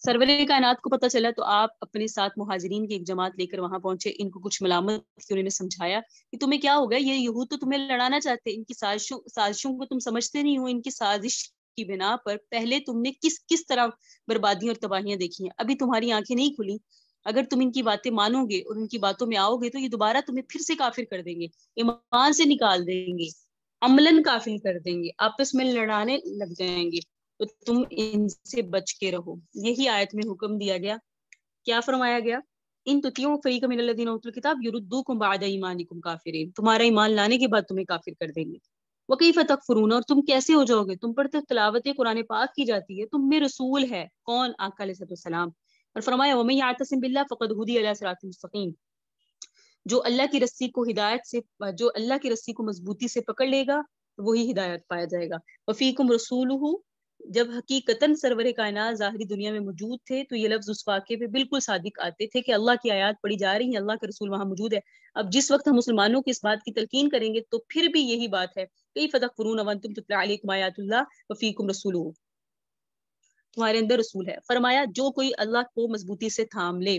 [SPEAKER 1] سرور کائنات کو پتہ چلا تو آپ اپنے ساتھ مہاجرین کی ایک جماعت لے کر وہاں پہنچے. ان کو کچھ ملامت کی، انہوں نے سمجھایا کہ تمہیں کیا ہو گیا، یہ یہود تو تمہیں لڑانا چاہتے، ان کی سازشوں کو تم سمجھتے نہیں ہو. ان کی سازش کی بنا پر پہلے تم نے کس طرح بربادیاں اور تباہیاں دیکھی ہیں. ابھی تمہاری آنکھیں نہیں کھلی. اگر تم ان کی باتیں مانو گے اور ان کی باتوں میں آؤ گے تو یہ دوبارہ تمہیں پھر سے کافر کر دیں گے، ایمان سے نکال دیں گے، عملاً کافر کر دیں گے، آپس میں لڑانے لگ جائیں گے. تو تم ان سے بچ کے رہو. یہی آیت میں حکم دیا گیا. کیا فرمایا گیا؟ ان تطیعوا فریقا من الذین اوتوا الکتاب یردوکم بعد ایمانکم کافرین. تمہارا ایمان لانے کے بعد تمہیں کافر کر دیں گے. وکیف تکفرون، اور تم کیسے ہو جاؤ گے؟ تم پر تو تلاوت قرآن پاک کی جاتی ہے، تم میں رسول ہے. کون؟ آقا علیہ السلام. اور فرمایا ومن یعتصم باللہ فقد ھدی الی صراط مستقیم. جو اللہ کی رسی کو جو اللہ کی رسی کو مضبوطی سے پکڑ لے گا وہی ہدایت پایا جائے گا. وفیکم رسولہ، جب حقیقتاً سرور کائنات ظاہری دنیا میں موجود تھے تو یہ لفظ اس واقعے پہ بالکل صادق آتے تھے کہ اللہ کی آیات پڑھی جا رہی ہیں، اللہ کے رسول وہاں موجود ہے. اب جس وقت ہم مسلمانوں کی اس بات کی تلقین کریں گے تو پھر بھی یہی بات ہے، کیف تکفرون وانتم تتلی علیکم آیات اللہ وفیکم رسولہ، تمہارے اندر رسول ہے. فرمایا جو کوئی اللہ کو مضبوطی سے تھام لے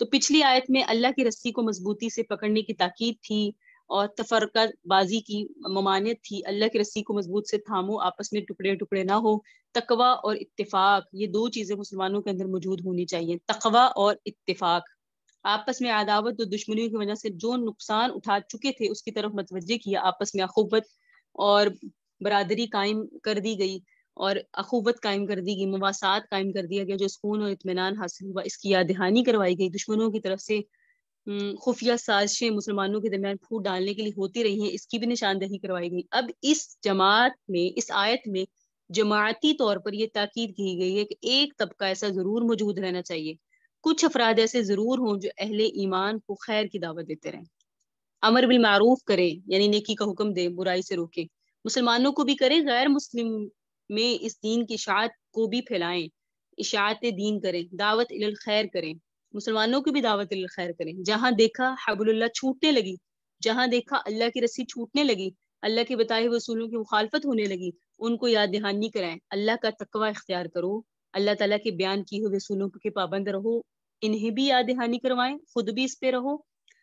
[SPEAKER 1] تو پچھلی آیت میں اللہ کی رسی کو مضبوطی سے پکڑنے کی تاکید تھی اور تفرقہ بازی کی ممانعت تھی. اللہ کی رسی کو مضبوط سے تھامو، آپس میں ٹکڑے ٹکڑے نہ ہو. تقوی اور اتفاق، یہ دو چیزیں مسلمانوں کے اندر موجود ہونی چاہیے، تقوی اور اتفاق. آپس میں عداوت اور دشمنیوں کی وجہ سے جو نقصان اٹھا چکے تھے اس کی طرف متوجہ کیا، آپس میں اخوت اور برادری قائم کر دی گئی، اور اخوت قائم کر دی گئی، مواسات قائم کر دیا گیا، جو سکون اور اطمینان حاصل ہوا اس کی یاد دہانی کروائی گئی. دشمنوں کی طرف سے خفیہ سازشیں مسلمانوں کے درمیان پھوٹ ڈالنے کے لیے ہوتی رہی ہیں، اس کی بھی نشاندہی کروائی گئی. اب اس جماعت میں، اس آیت میں جماعتی طور پر یہ تاکید کی گئی ہے کہ ایک طبقہ ایسا ضرور موجود رہنا چاہیے، کچھ افراد ایسے ضرور ہوں جو اہل ایمان کو خیر کی دعوت دیتے رہیں، امر بالمعروف کریں یعنی نیکی کا حکم دیں، برائی سے روکیں، مسلمانوں کو بھی کریں، غیر مسلم میں اس دین کی اشاعت کو بھی پھیلائیں، اشاعت دین کریں، دعوت الی الخیر کریں، مسلمانوں کی بھی دعوت الی الخیر کریں. جہاں دیکھا حبل اللہ چھوٹنے لگی، جہاں دیکھا اللہ کی رسی چھوٹنے لگی، اللہ کے بتائے ہوئے اصولوں کی مخالفت ہونے لگی، ان کو یاد دہانی کرائیں، اللہ کا تقوی اختیار کرو، اللہ تعالیٰ کے بیان کیے ہوئے اصولوں کے پابند رہو، انہیں بھی یاد دہانی کروائیں، خود بھی اس پہ رہو،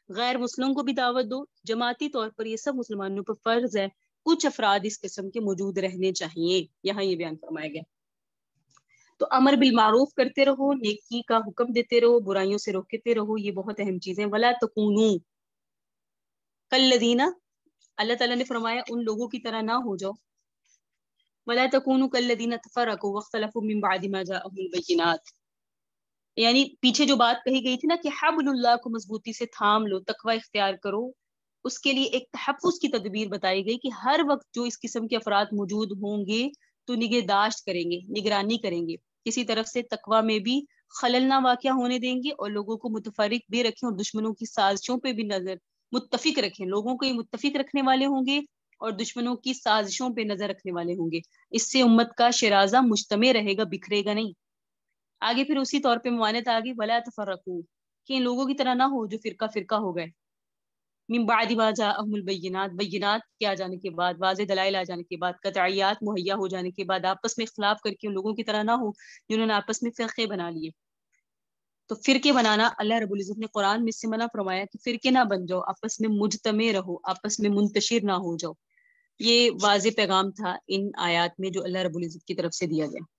[SPEAKER 1] غیر مسلموں کو بھی دعوت دو. جماعتی طور پر یہ سب مسلمانوں پر فرض ہے، کچھ افراد اس قسم کے موجود رہنے چاہیے. یہاں یہ بیان فرمایا گیا. تو امر بالمعروف کرتے رہو، نیکی کا حکم دیتے رہو، برائیوں سے روکتے رہو، یہ بہت اہم چیزیں. ولا تکونوا کالذین، اللہ تعالیٰ نے فرمایا ان لوگوں کی طرح نہ ہو جاؤ. ولا تکونوا کالذین تفرقوا واختلفوا من بعد ما جاءهم البینات، یعنی پیچھے جو بات کہی گئی تھی نا کہ حبل اللہ کو مضبوطی سے تھام لو، تقوی اختیار کرو، اس کے لیے ایک تحفظ کی تدبیر بتائی گئی کہ ہر وقت جو اس قسم کے افراد موجود ہوں گے تو نگہداشت کریں گے، نگرانی کریں گے، کسی طرف سے تقوی میں بھی خلل نہ واقع ہونے دیں گے، اور لوگوں کو متفرق بھی رکھیں اور دشمنوں کی سازشوں پہ بھی نظر متفق رکھیں. لوگوں کو یہ متفق رکھنے والے ہوں گے اور دشمنوں کی سازشوں پہ نظر رکھنے والے ہوں گے. اس سے امت کا شرازہ مجتمع رہے گا، بکھرے گا نہیں. آگے پھر اسی طور پہ ممانعت آگے، ولا تفرقوا، کہ ان لوگوں کی طرح نہ ہو جو فرقہ فرقہ ہو گئے. من بعد ما جاءهم البینات، بینات کے آ جانے کے بعد، واضح دلائل آ جانے کے بعد، قطعیات مہیا ہو جانے کے بعد آپس میں اختلاف کر کے ان لوگوں کی طرح نہ ہو جنہوں نے آپس میں فرقے بنا لیے. تو فرقے بنانا اللہ رب العزت نے قرآن میں اس سے منع فرمایا کہ فرقے نہ بن جاؤ، آپس میں مجتمع رہو، آپس میں منتشر نہ ہو جاؤ. یہ واضح پیغام تھا ان آیات میں جو اللہ رب العزت کی طرف سے دیا گیا.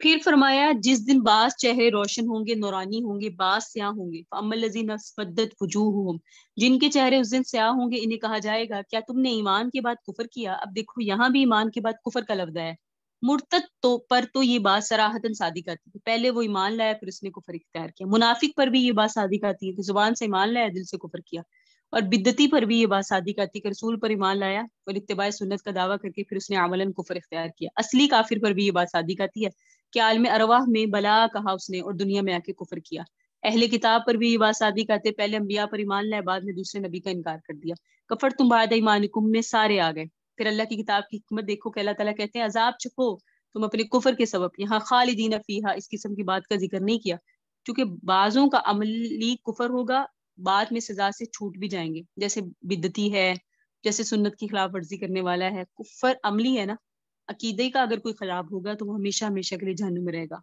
[SPEAKER 1] پھر فرمایا جس دن بعض چہرے روشن ہوں گے، نورانی ہوں گے، بعض سیاہ ہوں گے. فَأَمَّا الَّذِينَ اسْوَدَّتْ وُجُوهُهُمْ، جن کے چہرے اس دن سیاہ ہوں گے انہیں کہا جائے گا کیا تم نے ایمان کے بعد کفر کیا. اب دیکھو یہاں بھی ایمان کے بعد کفر کا لفظ ہے. مرتد تو یہ بات صراحتاً صادق آتی ہے، پہلے وہ ایمان لایا پھر اس نے کفر اختیار کیا. منافق پر بھی یہ بات صادق آتی ہے کہ زبان سے ایمان لایا دل سے کفر کیا. اور بدعتی پر بھی یہ بات صادق آتی ہے کہ رسول پر ایمان لایا اور اتباع سنت کا دعویٰ کر کے پھر اس نے عملاً کفر اختیار کیا. اصلی کافر پر بھی یہ بات صادق آتی ہے کہ عالم ارواح میں بلا کہا اس نے اور دنیا میں آ کے کفر کیا. اہل کتاب پر بھی یہ بات صادق آتے، پہلے انبیاء پر ایمان لائے بعد میں دوسرے نبی کا انکار کر دیا. کفرتم بعد ایمانکم میں سارے آ گئے. پھر اللہ کی کتاب کی حکمت دیکھو کہ اللہ تعالیٰ کہتے ہیں عذاب چکھو تم اپنے کفر کے سبب. یہاں خالدین فیہا اس قسم کی بات کا ذکر نہیں کیا کیونکہ بعضوں کا عملی کفر ہوگا، بعد میں سزا سے چھوٹ بھی جائیں گے، جیسے بدعتی ہے، جیسے سنت کی خلاف ورزی کرنے والا ہے. کفر عملی ہے نا، عقیدے کا اگر کوئی خراب ہوگا تو وہ ہمیشہ ہمیشہ کے لیے جہنم میں رہے گا.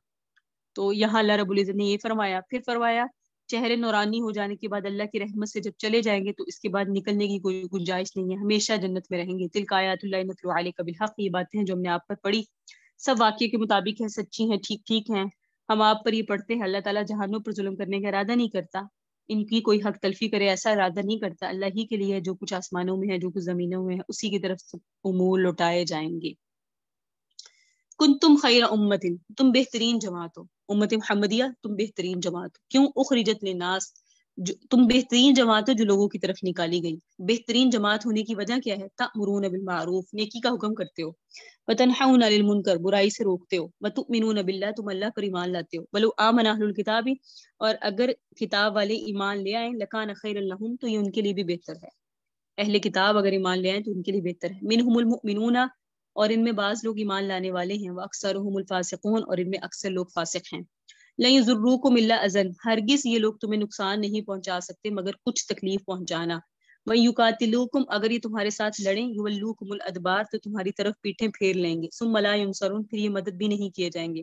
[SPEAKER 1] تو یہاں اللہ رب العزت نے یہ فرمایا. پھر فرمایا چہرے نورانی ہو جانے کے بعد اللہ کی رحمت سے جب چلے جائیں گے تو اس کے بعد نکلنے کی کوئی گنجائش نہیں ہے، ہمیشہ جنت میں رہیں گے. تلک آیات اللہ نتلوہا علیک بالحق، یہ باتیں ہیں جو ہم نے آپ پر پڑھی سب واقعے کے مطابق ہیں، سچی ہیں، ٹھیک ٹھیک ہیں. ہم آپ پر یہ پڑھتے ہیں. اللہ تعالیٰ جہانوں پر ظلم کرنے کا ارادہ نہیں کرتا، ان کی کوئی حق تلفی کرے ایسا ارادہ نہیں کرتا. اللہ ہی کے لیے جو کچھ آسمانوں میں ہے، جو کچھ زمینوں میں ہے، اسی کی طرف سے امور لوٹائے جائیں گے. کنتم خیر امت، تم بہترین جماعت ہو، امت محمدیہ تم بہترین جماعت ہو. کیوں؟ اخرجت للناس، تم بہترین جماعت ہو جو لوگوں کی طرف نکالی گئی. بہترین جماعت ہونے کی وجہ کیا ہے؟ تأمرون بالمعروف، نیکی کا حکم کرتے ہو، وتنہون عن المنکر، برائی سے روکتے ہو، وتؤمنون باللہ، تم اللہ پر ایمان لاتے ہو. ولو آمن اہل الکتاب، اور اگر کتاب والے ایمان لے آئیں، لکان خیر لہم، تو یہ ان کے لیے بھی بہتر ہے. اہل کتاب اگر ایمان لے آئیں تو ان کے لیے بہتر ہے. منہم المؤمنون، اور ان میں بعض لوگ ایمان لانے والے ہیں، واکثرهم الفاسقون، اور ان میں اکثر لوگ فاسق ہیں. لن یضروکم الا اذى، ہرگز یہ لوگ تمہیں نقصان نہیں پہنچا سکتے مگر کچھ تکلیف پہنچانا. وَيُقَاتِلُوكُمْ، اگر یہ تمہارے ساتھ لڑیں، يُوَلُّوكُمُ الْأَدْبَارَ، تو تمہاری طرف پیٹھیں پھیر لیں گے. ثُمَّ لَا يُنصَرُونَ، پھر یہ مدد بھی نہیں کیے جائیں گے.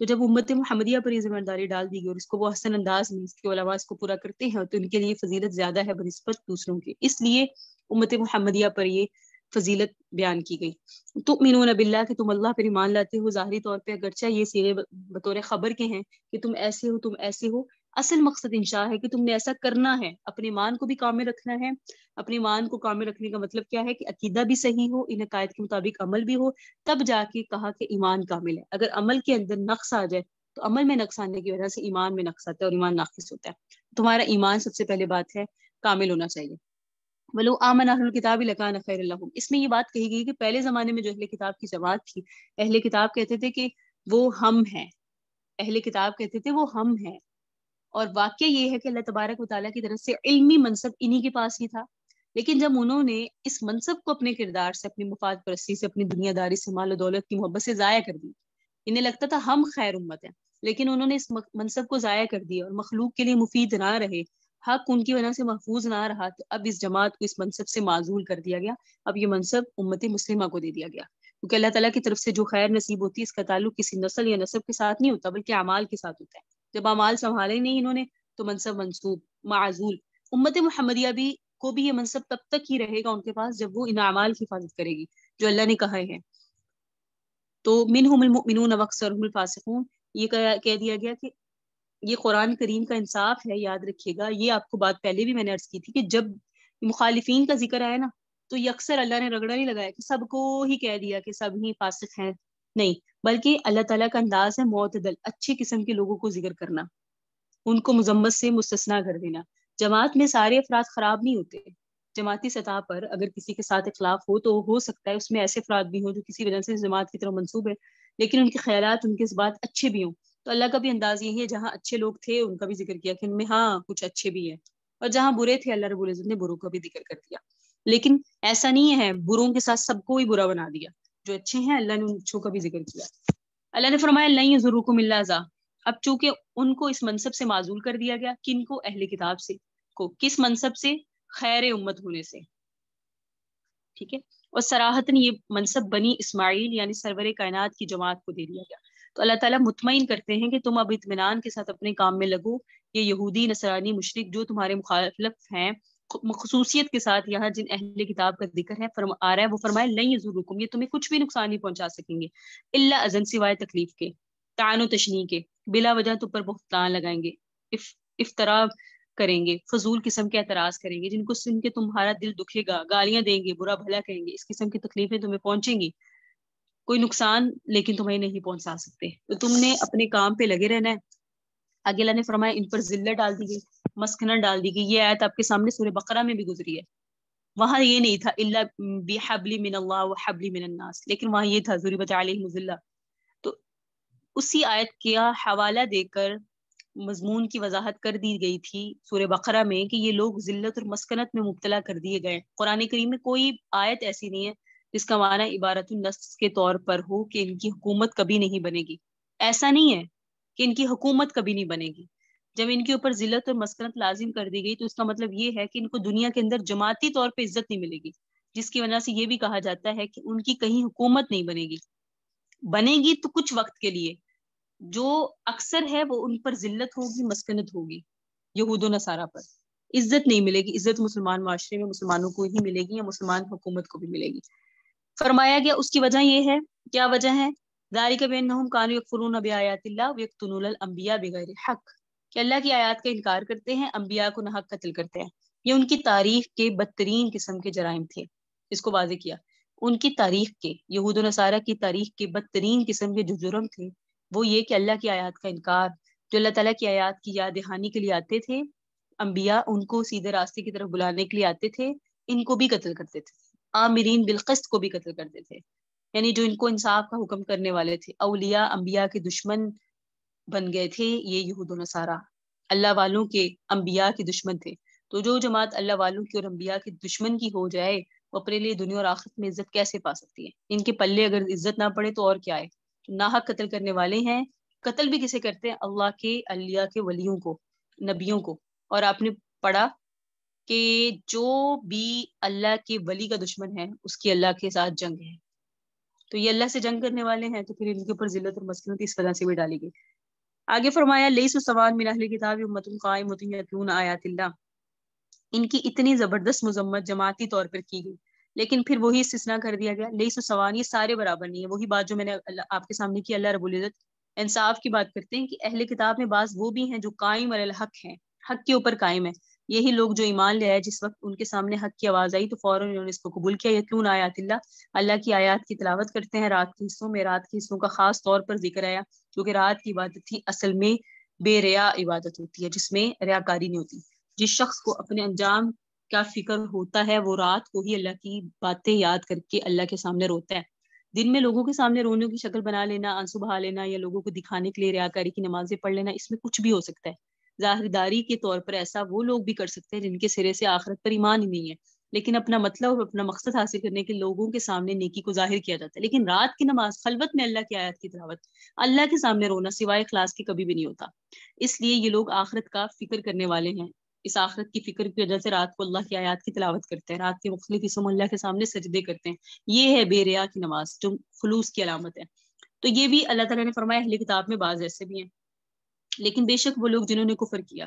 [SPEAKER 1] تو جب امت محمدیہ پر یہ ذمہ داری ڈال دی گئی اور اس کو وہ حسن انداز میں اس کے علماء اس کو پورا کرتے ہیں تو ان کے لیے فضیلت زیادہ ہے بنسبت دوسروں کے، اس لیے امت محمدیہ پر یہ فضیلت بیان کی گئی۔ تؤمنون باللہ کہ تم اللہ پر ایمان لاتے ہو، ظاہری طور پہ اگرچہ یہ صیغے بطور خبر کے ہیں کہ تم ایسے ہو تم ایسے ہو، اصل مقصد انشاء ہے کہ تم نے ایسا کرنا ہے، اپنے ایمان کو بھی کامل رکھنا ہے۔ اپنے ایمان کو کامل رکھنے کا مطلب کیا ہے کہ عقیدہ بھی صحیح ہو، ان عقائد کے مطابق عمل بھی ہو، تب جا کے کہا کہ ایمان کامل ہے۔ اگر عمل کے اندر نقص آ جائے تو عمل میں نقص آنے کی وجہ سے ایمان میں نقص آتا ہے اور ایمان ناقص ہوتا ہے۔ تمہارا ایمان سب سے پہلے بات ہے کامل ہونا چاہیے۔ وَلَوْ آمَنَ أَهْلُ الْكِتَابِ لَكَانَ خَيْرًا لَهُمْ، اس میں یہ بات کہی گئی کہ پہلے زمانے میں جو اہل کتاب کی جماعت تھی، اہل کتاب کہتے تھے کہ وہ ہم ہیں، اہل کتاب کہتے تھے وہ ہم ہیں، اور واقعہ یہ ہے کہ اللہ تبارک و تعالیٰ کی طرف سے علمی منصب انہی کے پاس ہی تھا، لیکن جب انہوں نے اس منصب کو اپنے کردار سے، اپنی مفاد پرستی سے، اپنی دنیا داری سے، مال و دولت کی محبت سے ضائع کر دی، انہیں لگتا تھا ہم خیر امت ہیں، لیکن انہوں نے اس منصب کو ضائع کر دیا اور مخلوق کے لیے مفید نہ رہے، حق ان کی وجہ سے محفوظ نہ رہا، تو اب اس جماعت کو اس منصب سے معزول کر دیا گیا، اب یہ منصب امت مسلمہ کو دے دیا گیا، کیونکہ اللہ تعالیٰ کی طرف سے جو خیر نصیب ہوتی ہے اس کا تعلق کسی نسل یا نسب کے ساتھ نہیں ہوتا بلکہ اعمال کے ساتھ ہوتا ہے۔ جب اعمال سنبھالے نہیں انہوں نے تو منصب منصوب معزول۔ امت محمدیہ بھی کو بھی یہ منصب تب تک ہی رہے گا ان کے پاس جب وہ ان اعمال کی حفاظت کرے گی جو اللہ نے کہا ہے۔ تو منہم المؤمنون واکثرهم الفاسقون، یہ کہہ دیا گیا کہ یہ قرآن کریم کا انصاف ہے، یاد رکھیے گا، یہ آپ کو بات پہلے بھی میں نے عرض کی تھی کہ جب مخالفین کا ذکر آیا نا تو یہ اکثر اللہ نے رگڑا نہیں لگایا کہ سب کو ہی کہہ دیا کہ سب ہی فاسق ہیں، نہیں، بلکہ اللہ تعالیٰ کا انداز ہے معتدل، اچھی قسم کے لوگوں کو ذکر کرنا، ان کو مذمت سے مستثنا کر دینا۔ جماعت میں سارے افراد خراب نہیں ہوتے، جماعتی سطح پر اگر کسی کے ساتھ اختلاف ہو تو ہو سکتا ہے اس میں ایسے افراد بھی ہوں جو کسی وجہ سے جماعت کی طرف منسوب ہے، لیکن ان کے خیالات، ان کے جذبات اچھے بھی ہوں، تو اللہ کا بھی انداز یہی ہے جہاں اچھے لوگ تھے ان کا بھی ذکر کیا کہ ان میں ہاں کچھ اچھے بھی ہیں، اور جہاں برے تھے اللہ رب العزت نے بروں کا بھی ذکر کر دیا، لیکن ایسا نہیں ہے بروں کے ساتھ سب کو ہی برا بنا دیا، جو اچھے ہیں اللہ نے ان اچھوں کا بھی ذکر کیا۔ اللہ نے فرمایا لن یضرکم الا اذی، اب چونکہ ان کو اس منصب سے معزول کر دیا گیا، کن کو؟ اہل کتاب سے کو، کس منصب سے؟ خیر امت ہونے سے، ٹھیک ہے، اور صراحتاً یہ منصب بنی اسماعیل یعنی سرور کائنات کی جماعت کو دے دیا گیا، تو اللہ تعالیٰ مطمئن کرتے ہیں کہ تم اب اطمینان کے ساتھ اپنے کام میں لگو، یہ یہودی نصرانی مشرک جو تمہارے مخالف ہیں، خصوصیت کے ساتھ یہاں جن اہل کتاب کا ذکر ہے آ رہا ہے، وہ فرمائے لن یضرکم، یہ تمہیں کچھ بھی نقصان نہیں پہنچا سکیں گے، الا اذن، سوائے تکلیف کے، تعان و تشنیع کے، بلا وجہ تم پر بہتان لگائیں گے، افترا کریں گے، فضول قسم کے اعتراض کریں گے، جن کو سن کے تمہارا دل دکھے گا، گالیاں دیں گے، برا بھلا کہیں گے، اس قسم کی تکلیفیں تمہیں پہنچیں گی، کوئی نقصان لیکن تمہیں نہیں پہنچا سکتے، تو تم نے اپنے کام پہ لگے رہنا ہے۔ آگے اللہ نے فرمایا ان پر ذلت ڈال دی گئی، مسکنت ڈال دی گئی، یہ آیت آپ کے سامنے سورہ بقرہ میں بھی گزری ہے، وہاں یہ نہیں تھا الا بحبل من اللہ وحبل من الناس، لیکن وہاں یہ تھا ضربت علیہم الذلہ، تو اسی آیت کا حوالہ دے کر مضمون کی وضاحت کر دی گئی تھی سورہ بقرہ میں کہ یہ لوگ ذلت اور مسکنت میں مبتلا کر دیے گئے۔ قرآن کریم میں کوئی آیت ایسی نہیں ہے جس کا معنی عبارت النص کے طور پر ہو کہ ان کی حکومت کبھی نہیں بنے گی، ایسا نہیں ہے کہ ان کی حکومت کبھی نہیں بنے گی۔ جب ان کے اوپر ذلت اور مسکنت لازم کر دی گئی تو اس کا مطلب یہ ہے کہ ان کو دنیا کے اندر جماعتی طور پہ عزت نہیں ملے گی، جس کی وجہ سے یہ بھی کہا جاتا ہے کہ ان کی کہیں حکومت نہیں بنے گی، بنے گی تو کچھ وقت کے لیے، جو اکثر ہے وہ ان پر ذلت ہوگی، مسکنت ہوگی، یہود و نصارہ پر عزت نہیں ملے گی، عزت مسلمان معاشرے میں مسلمانوں کو ہی ملے گی یا مسلمان حکومت کو بھی ملے گی۔ فرمایا گیا اس کی وجہ یہ ہے، کیا وجہ ہے؟ ذالک بانہم کانوا یکفرون بآیات اللہ ویقتلون الانبیاء بغیر حق، کہ اللہ کی آیات کا انکار کرتے ہیں، انبیاء کو ناحق قتل کرتے ہیں، یہ ان کی تاریخ کے بدترین قسم کے جرائم تھے، اس کو واضح کیا، ان کی تاریخ کے، یہود و نصارہ کی تاریخ کے بدترین قسم کے جو جرم تھے وہ یہ کہ اللہ کی آیات کا انکار، جو اللہ تعالیٰ کی آیات کی یاد دہانی کے لیے آتے تھے، انبیاء ان کو سیدھے راستے کی طرف بلانے کے لیے آتے تھے، ان کو بھی قتل کرتے تھے، آمرین بالقسط کو بھی قتل کرتے تھے، یعنی جو ان کو انصاف کا حکم کرنے والے تھے، اولیاء انبیاء کے دشمن بن گئے تھے یہ یہود و نصارہ، اللہ والوں کے انبیاء کے دشمن تھے، تو جو جماعت اللہ والوں کی اور انبیاء کے دشمن کی ہو جائے وہ اپنے لیے دنیا اور آخرت میں عزت کیسے پا سکتی ہے؟ ان کے پلے اگر عزت نہ پڑے تو اور کیا ہے؟ ناحق قتل کرنے والے ہیں، قتل بھی کسے کرتے ہیں؟ اللہ کے اولیاء کے ولیوں کو، نبیوں کو، اور آپ نے پڑھا کہ جو بھی اللہ کے ولی کا دشمن ہے اس کی اللہ کے ساتھ جنگ ہے، تو یہ اللہ سے جنگ کرنے والے ہیں تو پھر ان کے اوپر ذلت اور مسکنت اس وجہ سے بھی ڈالی گئی. آگے فرمایا لیسوا سواء من اہل الکتاب امۃ قائمۃ یتلون آیات اللہ. ان کی اتنی زبردست مذمت جماعتی طور پر کی گئی، لیکن پھر وہی استثناء کر دیا گیا لیسوا سواء، یہ سارے برابر نہیں ہے. وہی بات جو میں نے آپ کے سامنے کی، اللہ رب العزت انصاف کی بات کرتے ہیں کہ اہل کتاب میں بعض وہ بھی ہیں جو قائم علی الحق ہیں، حق کے اوپر قائم ہے. یہی لوگ جو ایمان لے آئے جس وقت ان کے سامنے حق کی آواز آئی تو فوراً انہوں نے اس کو قبول کیا. یتلون آیات اللہ، اللہ کی آیات کی تلاوت کرتے ہیں رات کے حصوں میں. رات کے حصوں کا خاص طور پر ذکر آیا کیونکہ رات کی عبادت تھی اصل میں بے ریا عبادت ہوتی ہے جس میں ریاکاری نہیں ہوتی. جس شخص کو اپنے انجام کا فکر ہوتا ہے وہ رات کو ہی اللہ کی باتیں یاد کر کے اللہ کے سامنے روتا ہے. دن میں لوگوں کے سامنے رونے کی شکل بنا لینا، آنسو بہا لینا یا لوگوں کو دکھانے کے لیے ریاکاری کی نمازیں پڑھ لینا، اس میں کچھ بھی ہو سکتا ہے. ظاہرداری کے طور پر ایسا وہ لوگ بھی کر سکتے ہیں جن کے سرے سے آخرت پر ایمان ہی نہیں ہے، لیکن اپنا مطلب اور اپنا مقصد حاصل کرنے کے لوگوں کے سامنے نیکی کو ظاہر کیا جاتا ہے. لیکن رات کی نماز خلوت میں اللہ کی آیات کی تلاوت، اللہ کے سامنے رونا سوائے اخلاص کے کبھی بھی نہیں ہوتا. اس لیے یہ لوگ آخرت کا فکر کرنے والے ہیں. اس آخرت کی فکر کی وجہ سے رات کو اللہ کی آیات کی تلاوت کرتے ہیں، رات کے مختلف حصوں میں اللہ کے سامنے سجدے کرتے ہیں. یہ ہے بے ریا کی نماز جو خلوص کی علامت ہے. تو یہ بھی اللہ تعالیٰ نے فرمایا اہل کتاب میں بعض ایسے بھی ہیں. لیکن بے شک وہ لوگ جنہوں نے کفر کیا،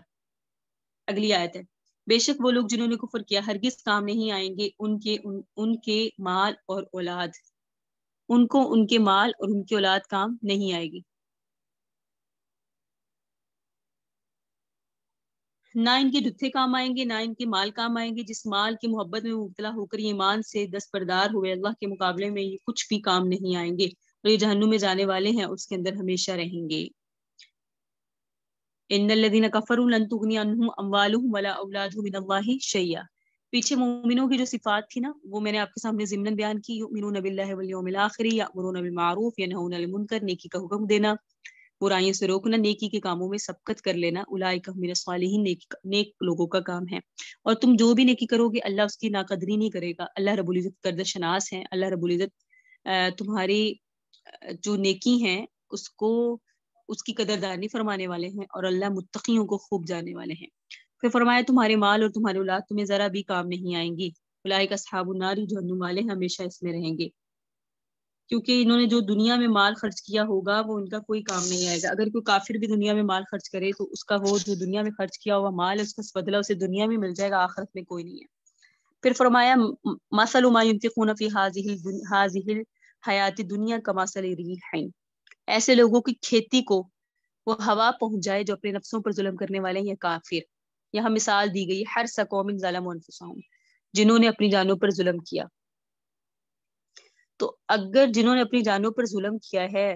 [SPEAKER 1] اگلی آیت ہے، بے شک وہ لوگ جنہوں نے کفر کیا ہرگز کام نہیں آئیں گے ان کے مال اور اولاد، ان کو ان کے مال اور ان کی اولاد کام نہیں آئے گی. نہ ان کے جتھے کام آئیں گے، نہ ان کے مال کام آئیں گے. جس مال کی محبت میں مبتلا ہو کر یہ ایمان سے دستبردار ہوئے اللہ کے مقابلے میں یہ کچھ بھی کام نہیں آئیں گے، اور یہ جہنم میں جانے والے ہیں، اس کے اندر ہمیشہ رہیں گے. ان الذین کفروا لن تغنی عنہم اموالہم ولا اولادہم من اللہ شیئا. پیچھے مومنوں کی جو صفات تھی نا وہ میں نے آپ کے سامنے ضمناً بیان کی. یؤمنون باللہ والیوم الآخر، یأمرون بالمعروف ینہون عن المنکر، نیکی کا حکم دینا، برائیوں سے روکنا، نیکی کے کاموں میں سبقت کر لینا. اولئک من الصالحین، نیک لوگوں کا کام ہے. اور تم جو بھی نیکی کرو گے اللہ اس کی ناقدری نہیں کرے گا. اللہ رب العزت قدر شناس ہیں. اللہ رب العزت تمہاری جو نیکی ہیں اس کی قدردانی فرمانے والے ہیں، اور اللہ متقیوں کو خوب جاننے والے ہیں. پھر فرمایا تمہارے مال اور تمہاری اولاد تمہیں ذرا بھی کام نہیں آئیں گی. اولئک اصحاب النار، جہنم والے ہمیشہ اس میں رہیں گے. کیونکہ انہوں نے جو دنیا میں مال خرچ کیا ہوگا وہ ان کا کوئی کام نہیں آئے گا. اگر کوئی کافر بھی دنیا میں مال خرچ کرے تو اس کا وہ جو دنیا میں خرچ کیا ہوا مال ہے اس کا بدلہ اسے دنیا میں مل جائے گا، آخرت میں کوئی نہیں ہے. پھر فرمایا مثل ما ينفقون في هذه الحیات الدنیا کمثل ریح، ایسے لوگوں کی کھیتی کو وہ ہوا پہنچ جائے جو اپنے نفسوں پر ظلم کرنے والے ہیں یا کافر. یہاں مثال دی گئی ہر قوم ظلموا انفسهم، جنہوں نے اپنی جانوں پر ظلم کیا. تو اگر جنہوں نے اپنی جانوں پر ظلم کیا ہے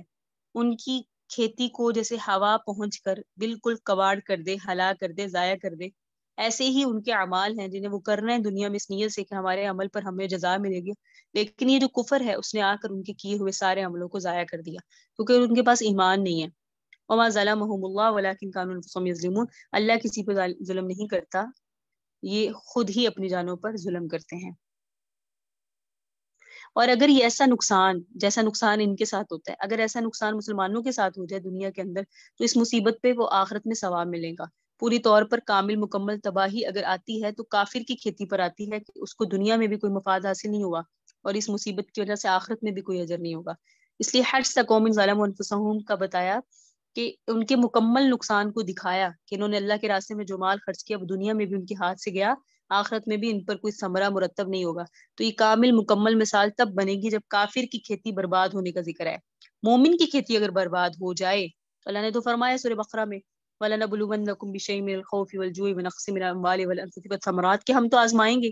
[SPEAKER 1] ان کی کھیتی کو جیسے ہوا پہنچ کر بالکل کباڑ کر دے، ہلاک کر دے، ضائع کر دے، ایسے ہی ان کے اعمال ہیں جنہیں وہ کر رہے ہیں دنیا میں اس نیت سے کہ ہمارے عمل پر ہمیں جزا ملے گی. لیکن یہ جو کفر ہے اس نے آ کر ان کے کیے ہوئے سارے عملوں کو ضائع کر دیا کیونکہ ان کے پاس ایمان نہیں ہے. وما ظلمهم الله ولكن كانوا انفسهم يظلمون، اللہ کسی پہ ظلم نہیں کرتا، یہ خود ہی اپنی جانوں پر ظلم کرتے ہیں. اور اگر یہ ایسا نقصان جیسا نقصان ان کے ساتھ ہوتا ہے، اگر ایسا نقصان مسلمانوں کے ساتھ ہو جائے دنیا کے اندر تو اس مصیبت پہ وہ آخرت میں ثواب ملے گا. پوری طور پر کامل مکمل تباہی اگر آتی ہے تو کافر کی کھیتی پر آتی ہے کہ اس کو دنیا میں بھی کوئی مفاد حاصل نہیں ہوا اور اس مصیبت کی وجہ سے آخرت میں بھی کوئی اجر نہیں ہوگا. اس لیے حج قوم ظلموا انفسهم کا بتایا کہ ان کے مکمل نقصان کو دکھایا کہ انہوں نے اللہ کے راستے میں جو مال خرچ کیا وہ دنیا میں بھی ان کے ہاتھ سے گیا، آخرت میں بھی ان پر کوئی ثمرہ مرتب نہیں ہوگا. تو یہ کامل مکمل مثال تب بنے گی جب کافر کی کھیتی برباد ہونے کا ذکر ہے. مومن کی کھیتی اگر برباد ہو جائے تو اللہ نے تو فرمایا سورہ بقرہ میں وَلَنَبْلُوَنَّكُمْ بِشَيْءٍ مِّنَ الْخَوْفِ وَالْجُوعِ وَنَقْصٍ مِّنَ الْأَمْوَالِ وَالْأَنفُسِ وَالثَّمَرَاتِ، کہ ہم تو آزمائیں گے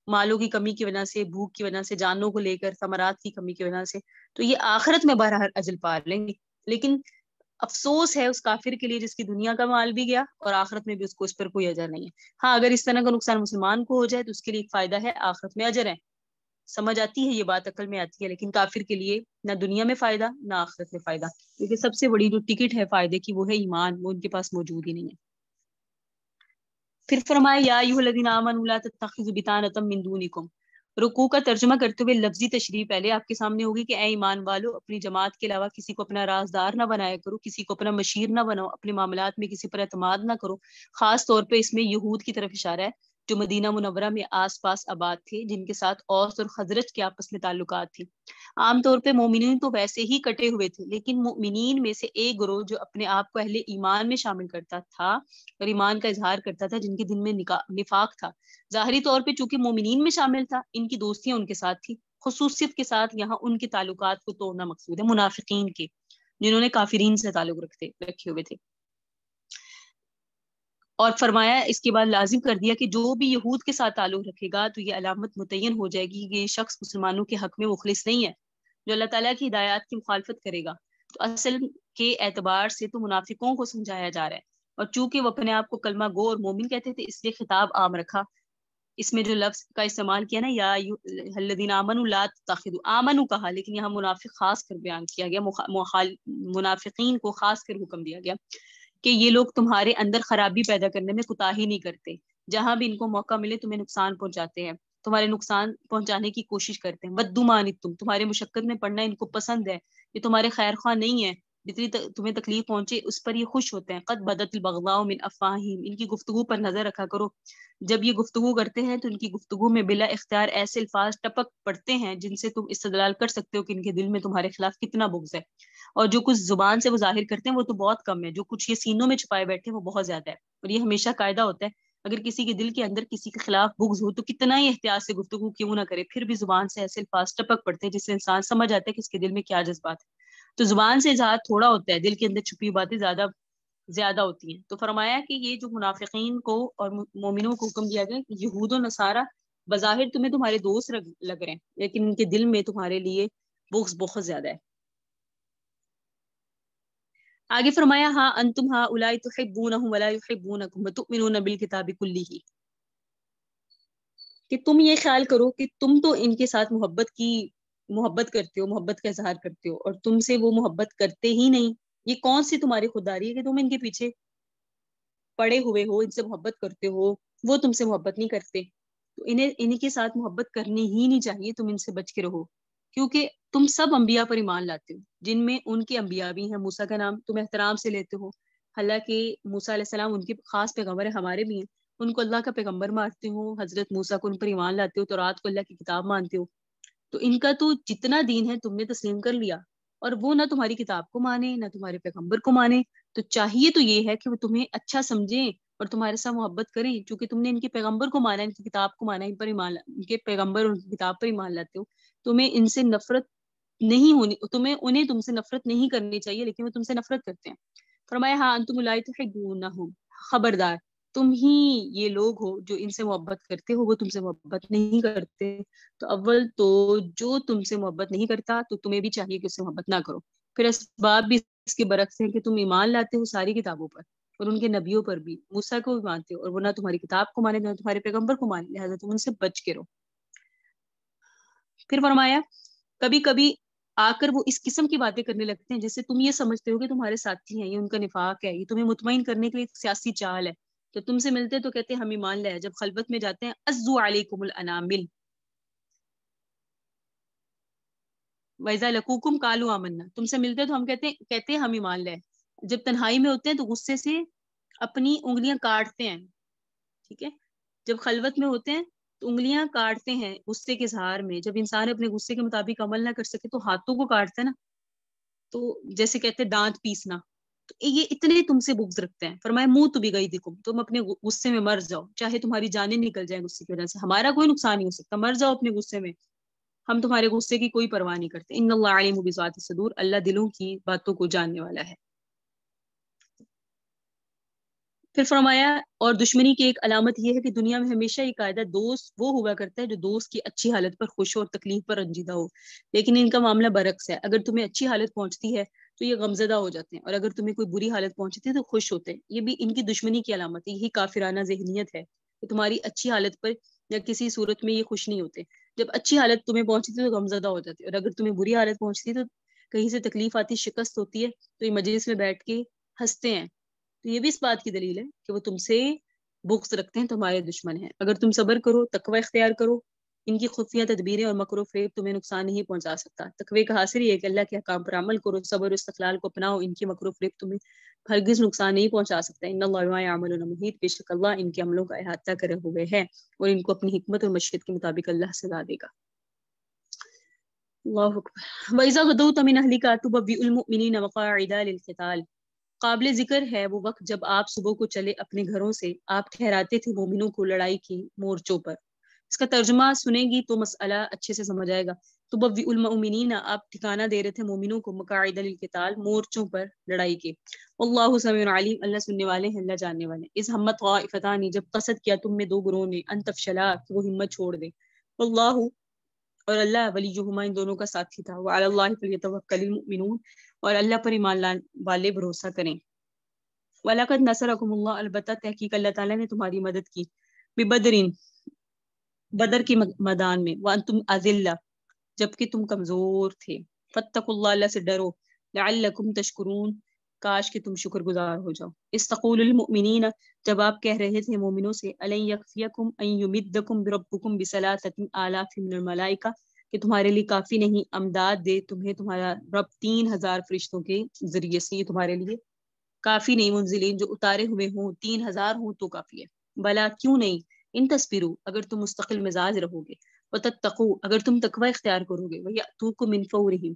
[SPEAKER 1] مالوں کی کمی کی وجہ سے، بھوک کی وجہ سے، جانوں کو لے کر، ثمرات کی کمی کی وجہ سے. تو یہ آخرت میں بہرحال اجر پا لیں گے. لیکن افسوس ہے اس کافر کے لیے جس کی دنیا کا مال بھی گیا اور آخرت میں بھی اس کو اس پر کوئی اجر نہیں ہے. ہاں اگر اس طرح کا نقصان مسلمان کو ہو جائے تو اس کے لیے ایک فائدہ ہے، آخرت میں اجر ہے. سمجھ آتی ہے یہ بات، عقل میں آتی ہے. لیکن کافر کے لیے نہ دنیا میں فائدہ نہ آخرت میں فائدہ، کیونکہ سب سے بڑی جو ٹکٹ ہے فائدے کی وہ ہے ایمان، وہ ان کے پاس موجود ہی نہیں ہے. پھر فرمایا یا ایھا الذین آمنوا لا تتخذوا بطانۃ من دونکم. رکوع کا ترجمہ کرتے ہوئے لفظی تشریح پہلے آپ کے سامنے ہوگی کہ اے ایمان والو اپنی جماعت کے علاوہ کسی کو اپنا رازدار نہ بنایا کرو، کسی کو اپنا مشیر نہ بناؤ، اپنے معاملات میں کسی پر اعتماد نہ کرو. خاص طور پہ اس میں یہود کی طرف اشارہ ہے جو مدینہ منورہ میں آس پاس آباد تھے، جن کے ساتھ اوس اور خزرج کے آپس میں تعلقات تھے۔ عام طور پہ مومنین تو ویسے ہی کٹے ہوئے تھے، لیکن مومنین میں سے ایک گروہ جو اپنے آپ کو اہل ایمان میں شامل کرتا تھا اور ایمان کا اظہار کرتا تھا، جن کے دل میں نفاق تھا، ظاہری طور پہ چونکہ مومنین میں شامل تھا، ان کی دوستیاں ان کے ساتھ تھی۔ خصوصیت کے ساتھ یہاں ان کے تعلقات کو توڑنا مقصود ہے، منافقین کے، جنہوں نے کافرین سے تعلق رکھے ہوئے تھے۔ اور فرمایا اس کے بعد لازم کر دیا کہ جو بھی یہود کے ساتھ تعلق رکھے گا تو یہ علامت متعین ہو جائے گی کہ یہ شخص مسلمانوں کے حق میں مخلص نہیں ہے، جو اللہ تعالیٰ کی ہدایات کی مخالفت کرے گا۔ تو اصل کے اعتبار سے تو منافقوں کو سمجھایا جا رہا ہے، اور چونکہ وہ اپنے آپ کو کلمہ گو اور مومن کہتے تھے، اس لیے خطاب عام رکھا۔ اس میں جو لفظ کا استعمال کیا نا، یا الذین آمنوا لا تتخذوا، آمنوا کہا لیکن یہاں منافق خاص کر بیان کیا گیا، منافقین کو خاص کر حکم دیا گیا کہ یہ لوگ تمہارے اندر خرابی پیدا کرنے میں کوتاہی نہیں کرتے، جہاں بھی ان کو موقع ملے تمہیں نقصان پہنچاتے ہیں، تمہارے نقصان پہنچانے کی کوشش کرتے ہیں۔ ودوا ما عنتم، تمہارے مشقت میں پڑنا ان کو پسند ہے، یہ تمہارے خیر خواہ نہیں ہے، جتنی تمہیں تکلیف پہنچے اس پر یہ خوش ہوتے ہیں۔ قد بدت البغضاء من افواہہم، ان کی گفتگو پر نظر رکھا کرو، جب یہ گفتگو کرتے ہیں تو ان کی گفتگو میں بلا اختیار ایسے الفاظ ٹپک پڑتے ہیں جن سے تم استدلال کر سکتے ہو کہ ان کے دل میں تمہارے خلاف کتنا بغض ہے، اور جو کچھ زبان سے وہ ظاہر کرتے ہیں وہ تو بہت کم ہے، جو کچھ یہ سینوں میں چھپائے بیٹھے ہیں وہ بہت زیادہ ہے۔ اور یہ ہمیشہ قاعدہ ہوتا ہے، اگر کسی کے دل کے اندر کسی کے خلاف بغض ہو تو کتنا ہی احتیاط سے گفتگو کیوں نہ کرے، پھر بھی زبان سے ایسے الفاظ ٹپک پڑتے ہیں جس سے انسان سمجھ آتا ہے کہ اس کے دل میں کیا جذبات ہے۔ تو زبان سے اظہار تھوڑا ہوتا ہے، دل کے اندر چھپی باتیں زیادہ ہوتی ہیں۔ تو فرمایا کہ یہ جو منافقین کو اور مومنوں کو حکم دیا گیا کہ یہود و نصارہ بظاہر تمہیں تمہارے دوست لگ رہے ہیں، لیکن ان کے دل میں تمہارے لیے بغض بہت زیادہ ہے۔ آگے فرمایا ہاں انتم ہؤلاء تحبونہم ولا یحبونکم وتؤمنون بالکتاب کلہ، کہ تم یہ خیال کرو کہ تم تو ان کے ساتھ محبت کرتے ہو، محبت کا اظہار کرتے ہو، اور تم سے وہ محبت کرتے ہی نہیں۔ یہ کون سی تمہاری خودداری ہے کہ تم ان کے پیچھے پڑے ہوئے ہو، ان سے محبت کرتے ہو، وہ تم سے محبت نہیں کرتے، تو انہیں کے ساتھ محبت کرنی ہی نہیں چاہیے، تم ان سے بچ کے رہو، کیونکہ تم سب انبیاء پر ایمان لاتے ہو، جن میں ان کے انبیاء بھی ہیں۔ موسیٰ کا نام تم احترام سے لیتے ہو، حالانکہ موسیٰ علیہ السلام ان کے خاص پیغمبر ہیں، ہمارے بھی ہیں، ان کو اللہ کا پیغمبر مانتے ہو، حضرت موسیٰ کو ان پر ایمان لاتے ہو، تورات کو اللہ کی کتاب مانتے ہو، تو ان کا تو جتنا دین ہے تم نے تسلیم کر لیا، اور وہ نہ تمہاری کتاب کو مانے نہ تمہارے پیغمبر کو مانے، تو چاہیے تو یہ ہے کہ وہ تمہیں اچھا سمجھیں اور تمہارے ساتھ محبت کریں، چونکہ تم نے ان کے پیغمبر کو مانا، ان کی کتاب کو مانا، ان کے پیغمبر اور ان کی کتاب پر ایمان لاتے ہو، تمہیں ان سے نفرت نہیں ہونی، انہیں تم سے نفرت نہیں کرنی چاہیے، لیکن وہ تم سے نفرت کرتے ہیں۔ فرمایا ہاں انتم اولئک تحبونہم، خبردار تم ہی یہ لوگ ہو جو ان سے محبت کرتے ہو، وہ تم سے محبت نہیں کرتے، تو اول تو جو تم سے محبت نہیں کرتا تو تمہیں بھی چاہیے کہ اس سے محبت نہ کرو۔ پھر اسباب بھی اس کے برعکس ہیں کہ تم ایمان لاتے ہو ساری کتابوں پر اور ان کے نبیوں پر بھی، موسیٰ کو بھی مانتے ہو، اور وہ نہ تمہاری کتاب کو مانے نہ تمہارے پیغمبر کو مانے، لہٰذا تم ان سے بچ کے رہو۔ پھر فرمایا کبھی کبھی آ کر وہ اس قسم کی باتیں کرنے لگتے ہیں جیسے تم یہ سمجھتے ہو کہ تمہارے ساتھی ہیں، یہ ان کا نفاق ہے، یہ تمہیں مطمئن کرنے کے لیے ایک سیاسی چال ہے، جب تم سے ملتے تو کہتے ہیں ہم ایمان لائے، جب خلوت میں جاتے ہیں عزو علیکم الانامل، وَإِذَا لَقُوكُمْ قَالُوا آمَنَّا، تم سے ملتے تو ہم کہتے ہیں ہم ایمان لائے، جب تنہائی میں ہوتے ہیں تو غصے سے اپنی انگلیاں کاٹتے ہیں، ٹھیک ہے، جب خلوت میں ہوتے ہیں تو انگلیاں کاٹتے ہیں غصے کے اظہار میں، جب انسان اپنے غصے کے مطابق عمل نہ کر سکے تو ہاتھوں کو کاٹتا ہے نا، تو جیسے کہتے ہیں دانت پیسنا، تو یہ اتنے تم سے بغض رکھتے ہیں۔ فرمایا منہ تو بھی گئی دیکھو، تم اپنے غصے میں مر جاؤ، چاہے تمہاری جانیں نکل جائیں غصے کی وجہ سے، ہمارا کوئی نقصان نہیں ہو سکتا، مر جاؤ اپنے غصے میں، ہم تمہارے غصے کی کوئی پرواہ نہیں کرتے۔ ان اللہ علیم بذات الصدور، اللہ دلوں کی باتوں کو جاننے والا ہے۔ پھر فرمایا اور دشمنی کی ایک علامت یہ ہے کہ دنیا میں ہمیشہ یہ قاعدہ، دوست وہ ہوا کرتا ہے جو دوست کی اچھی حالت پر خوش ہو اور تکلیف پر رنجیدہ ہو، لیکن ان کا معاملہ برعکس ہے، اگر تمہیں اچھی حالت پہنچتی ہے تو یہ غمزدہ ہو جاتے ہیں، اور اگر تمہیں کوئی بری حالت پہنچتی ہے تو خوش ہوتے ہیں۔ یہ بھی ان کی دشمنی کی علامت ہے، یہی کافرانہ ذہنیت ہے کہ تمہاری اچھی حالت پر یا کسی صورت میں یہ خوش نہیں ہوتے، جب اچھی حالت تمہیں پہنچتی ہے تو غمزدہ ہو جاتے ہیں، اور اگر تمہیں بری حالت پہنچتی ہے تو کہیں سے تکلیف آتی، شکست ہوتی ہے، تو یہ مجلس میں بیٹھ کے ہنستے ہیں، تو یہ بھی اس بات کی دلیل ہے کہ وہ تم سے بغض رکھتے ہیں، تمہارے دشمن ہیں۔ اگر تم صبر کرو، تقوی اختیار کرو، ان کی خفیہ تدبیریں اور مکر و فریب تمہیں نقصان نہیں پہنچا سکتا۔ تقوی کا حاصل یہ ہے کہ اللہ کے احکام پر عمل کرو، صبر و استقلال کو اپناؤ، ان کی مکر و فریب تمہیں ہرگز نقصان نہیں پہنچا سکتا۔ ان اللہ بما یعملون محیط، بے شک اللہ ان کے عملوں کا احاطہ کرے ہوئے ہے اور ان کو اپنی حکمت اور مشیت کے مطابق اللہ سزا دے گا۔ اللہ اکبر۔ وَإِذَا غَدَوْتَ مِنْ أَهْلِكَ تُبَوِّئُ الْمُؤْمِنِينَ مَقَاعِدَ لِلْقِتَالِ، قابل ذکر ہے وہ وقت جب آپ صبح کو چلے اپنے گھروں سے، آپ ٹھہراتے تھے مومنوں کو لڑائی کی مورچوں پر۔ اس کا ترجمہ سنیں گی تو مسئلہ اچھے سے سمجھ آئے گا۔ تُبَوِّئُ الْمُؤْمِنِينَ، آپ ٹھکانہ دے رہے تھے مومنوں کو، مقاعد للقتال، مورچوں پر لڑائی کے۔ اللہ سمیع علیم، اللہ سننے والے ہیں، اللہ جاننے والے ہیں۔ اذ ہمت طائفتان، جب قصد کیا تم میں دو گروہوں نے، ان تفشلا، کہ وہ ہمت چھوڑ دیں، واللہ، اور اللہ ولیہما، ان دونوں کا ساتھی تھا، وعلی اللہ فلیتوکل المؤمنون، اور اللہ پر ایمان والے بھروسہ کریں۔ وَلَقَدْ نَصَرَكُمُ اللَّهُ، البتہ تحقیق اللہ تعالیٰ نے تمہاری مدد کی، بِبَدْرٍ، بدر کے میدان میں، وَأَنْتُمْ أَذِلَّةٌ، جبکہ تم کمزور تھے، فَاتَّقُوا اللَّهَ، اللہ سے ڈرو، لَعَلَّكُمْ تَشْكُرُونَ، کاش کہ تم شکر گزار ہو جاؤ۔ استقول المؤمنین، جب آپ کہہ رہے تھے مومنوں سے، أَلَنْ يَكْفِيَكُمْ أَنْ يُمِدَّكُمْ بِرَبُّكُمْ بِثَلَاثَةِ آلَافٍ مِنَ الْمَلَائِكَةِ، کہ تمہارے لیے کافی نہیں امداد دے تمہیں تمہارا رب 3000 فرشتوں کے ذریعے سے، یہ تمہارے لیے کافی نہیں، منزلین، جو اتارے ہوئے ہوں، 3000 ہوں تو کافی ہے۔ بلا، کیوں نہیں، ان تصبروا، اگر تم مستقل مزاج رہو گے، وتتقوا، اگر تم تقوی اختیار کرو گے، ویأتوکم من فورہم،